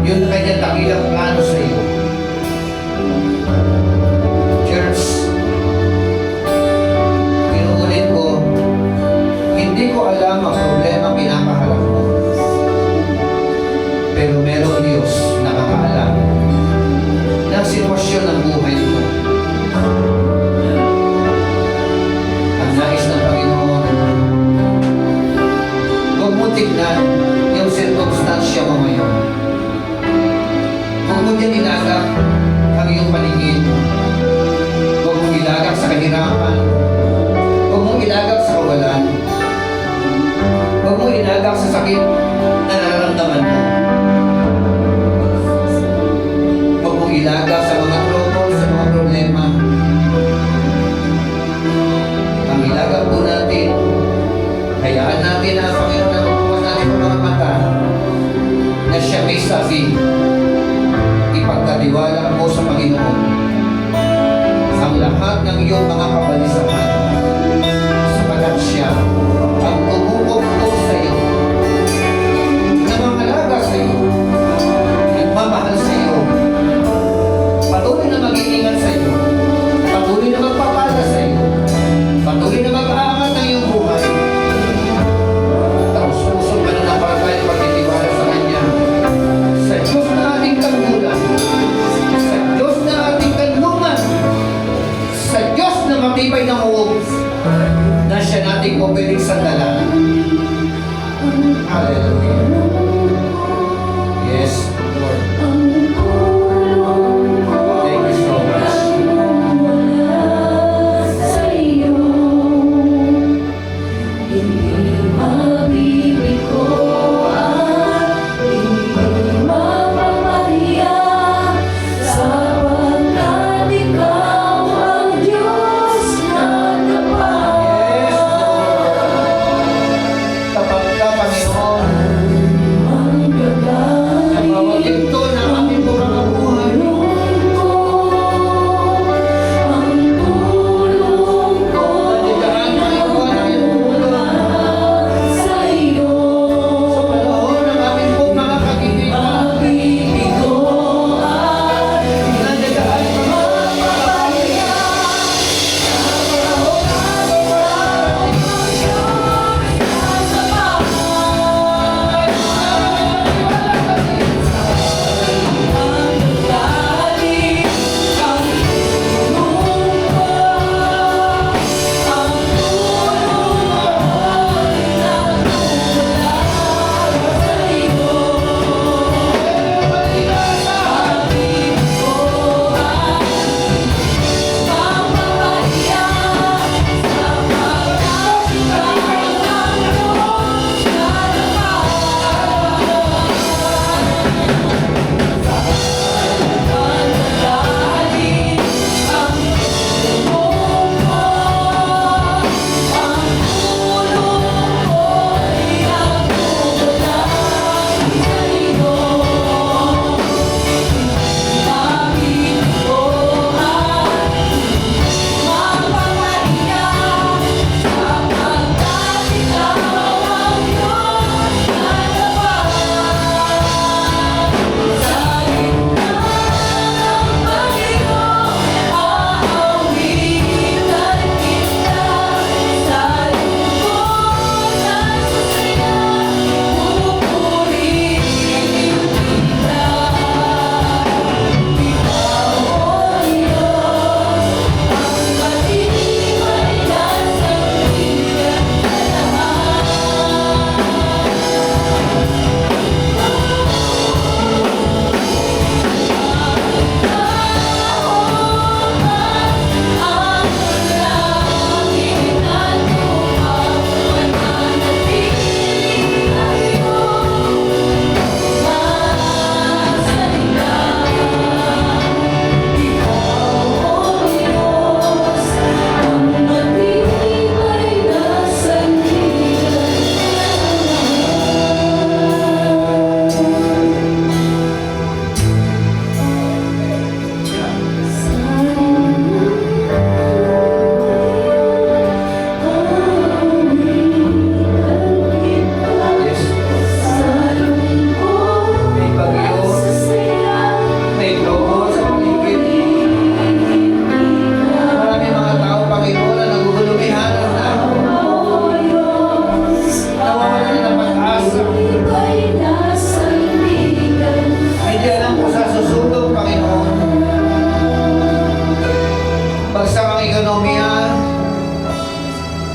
yun na kanyang dakilang plano sa iyo. Church, inuulit ko, hindi ko alam ang problema pinakaharap mo. Pero merong Diyos nakakaalam ng sitwasyon ng buhay mo. Ang nais ng Panginoon, huwag mo tignan yung sirkumstansya mo ngayon. Huwag mo dyan ilagak ang iyong paningin. Huwag mo ilagak sa kahirapan. Huwag mo ilagak sa kawalan. Huwag mo ilagak sa sakit na nararamdaman mo. Huwag mo ilagak sa mga trouble, sa mga problema. Ang ilagak po natin, hayaan natin na ang Panginoon na magbukas natin ang mga mata na siya may sabi, ipagkatiwala mo sa Panginoon ang lahat ng iyong mga kabalisahan sapagkat siya ang umuupo sa iyo, namangalaga sa iyo, nagmamahal sa iyo, patuloy na mag-iingat sa iyo, patuloy na magpapala sa iyo, patuloy na mag-aangat ng iyong buhay. Tapos pusong pananampalataya at pagtitiwala sa Kanya, sa Diyos na ating tanggulan, sa Diyos na ating kanlungan, sa Diyos na matibay ng uog, na siya nating pupiling sandalan. Hallelujah. Yes, Lord. Thank you so much. Yes, Lord. Kapag ka, Panginoon,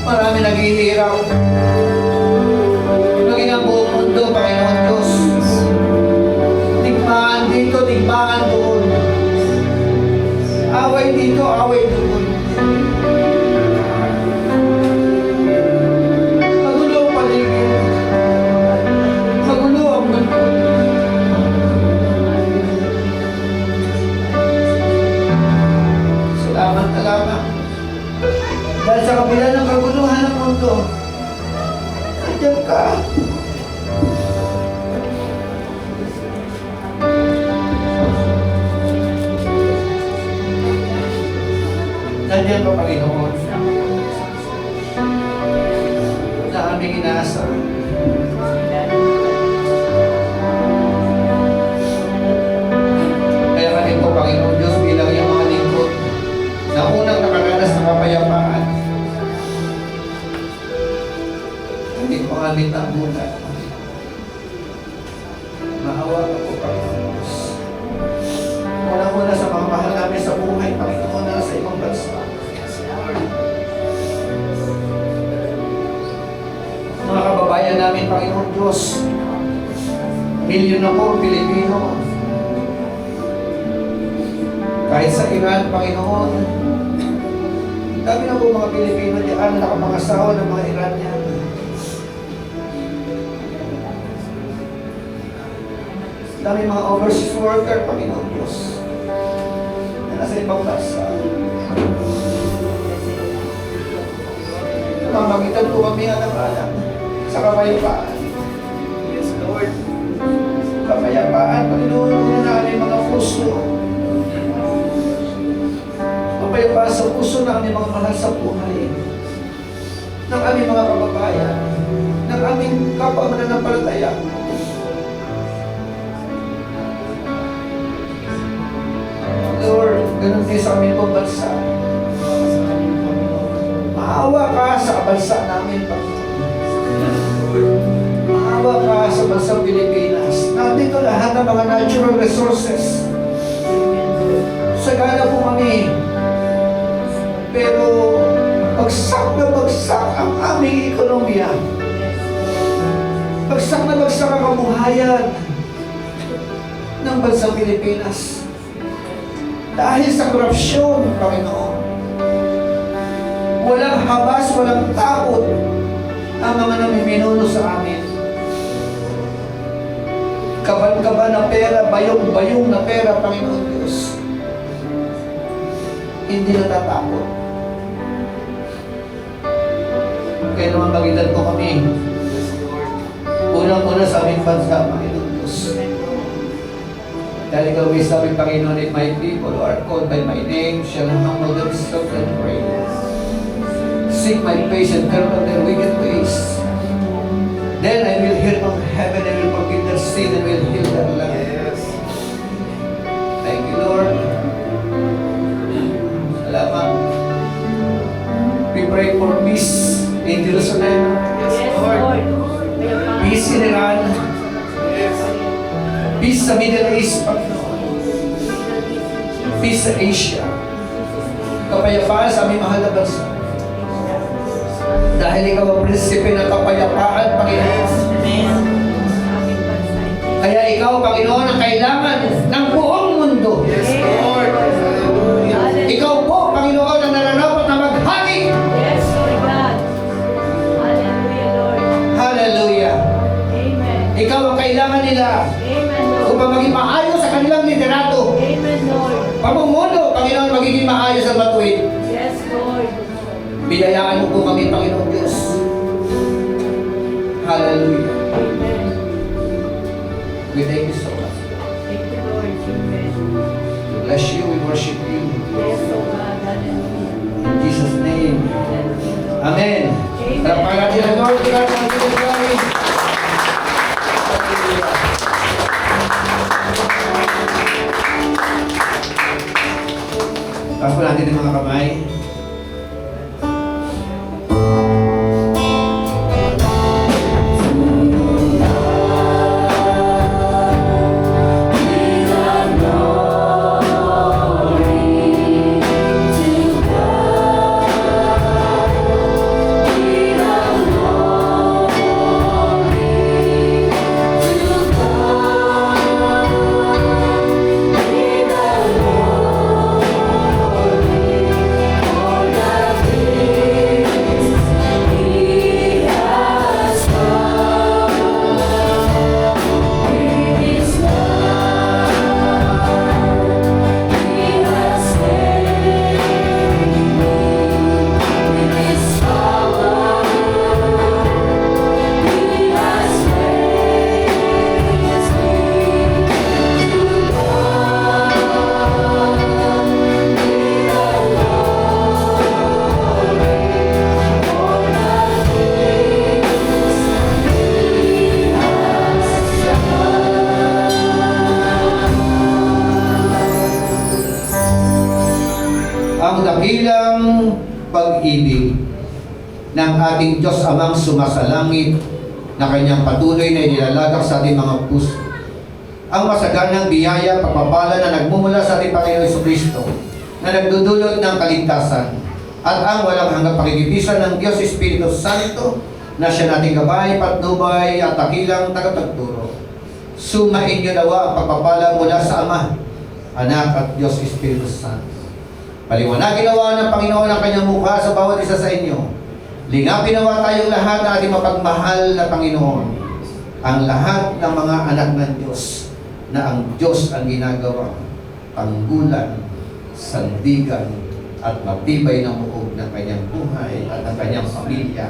Marami naghihirap. Maging ang buong mundo, Panginoon Diyos. Digmaan dito, digmaan doon. Away dito, away doon. Magulo ang paligid. Magulo ang mundo. Salamat, salamat. Dahil sa kabila ng kaguluhan ng mundo, nandiyan ka. Nandiyan ka, Panginoon, na aming inaasa. Kaya kami po, Panginoon Diyos, bilang iyong mga lingkod, na unang nakaranas ng kapayapaan, hindi po kami tambulan. Maawa ka po, Panginoon Diyos. Una-una sa mga mahal namin sa buhay, Panginoon, na sa ibang bansa. Mga kababayan namin, Panginoon Diyos, milyon na po Pilipino. Kahit sa Iran, Panginoon, dami na po mga Pilipino diyan, nakapangasawa ng mga Iranian. Dami mga overseas worker, Panginoon Diyos, na nasa ibang bansa. Mamagitan po kami anak-anak sa kapayapaan. Yes, Lord. Kapayapaan, Panginoon, muna na aming mga puso. Kapayapaan sa puso na aming mga mahal sa buhay. Ng aming mga kababayan. Ng aming kapwa mananampalataya. Lord, ganun din sa aming pong bansa. Maawa ka sa bansa namin, Panginoon. Maawa ka sa bansang Pilipinas. Nandito lahat ng mga natural resources. Sagana po kami. Pero bagsak na bagsak ang aming ekonomiya. Bagsak na bagsak ang kabuhayan ng bansang Pilipinas. Dahil sa korupsyon, Panginoon. Walang habas, walang takot ang mga namiminuno sa amin. Kaban-kaban na pera, bayong-bayong na pera, Panginoon Diyos. Hindi natatakot. Kaya naman magitan po kami. Unang-una sa aming bansa, Panginoon Diyos. Dahil ikaw sa aming Panginoon, if my people who are called by my name shall humble themselves and pray. Seek my face and turn from their wicked ways. Then I will hear from heaven and will forgive their sin and will heal their land. Thank you, Lord. Salamat. We pray for peace in Jerusalem. Yes, Lord. Peace in Iran. Peace sa Middle East. Peace sa Asia. Kapayapaan sa aming mahal na bansa. Dahil ikaw ang prinsipe ng kapayapaan, Panginoon. Kaya ikaw, Panginoon, ang kailangan ng buong mundo. Yes, Lord. Ikaw po, Panginoon, ang nararapat na maghagi. Yes, Lord God. Hallelujah, Lord. Hallelujah. Amen. Ikaw ang kailangan nila Amen, Lord. upang maging maayos sa kanilang liderato. Amen, Lord. Pamumuno, Panginoon, magiging maayos at matuwid. Yes, Lord. Biyayaan mo po kami, Panginoon Diyos. Hallelujah. Amen. We thank you so much. Thank you, Lord. Amen. We bless you, we worship you. Yes, oh God. Hallelujah. In Jesus' name. Hallelujah. Amen. Amen. Talapakan natin ang Lord. God, ang Lord, glory. Hallelujah. Taas po natin ang mga kamay. ng ating Diyos Amang sumasalangit na kanyang patuloy na inilalagak sa ating mga puso. Ang masaganang biyaya, pagpapala na nagmumula sa ating Panginoon Jesucristo na nagdudulot ng kaligtasan at ang walang hanggang pakikipisan ng Diyos Espiritu Santo na siya nating gabay, patnubay at takilang tagapagturo. Sumain niyo nawa ang pagpapala mula sa Ama, Anak at Diyos Espiritu Santo. Paliwanagin nawa ng Panginoon ang kanyang mukha sa bawat isa sa inyo. Lingapin nawa tayong lahat na ating mapagmahal na Panginoon. Ang lahat ng mga anak ng Diyos na ang Diyos ang ginagawa, tanggulan, sandigan, at matibay ng buog ng kanyang buhay at ng kanyang pamilya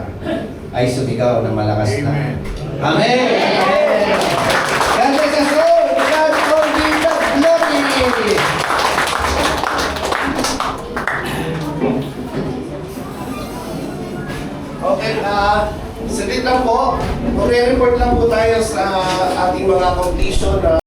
ay sumigaw ng malakas na Amen! God bless us all! God all be the glory! Okay, saglit lang po. Magre-report lang po tayo sa ating mga completion.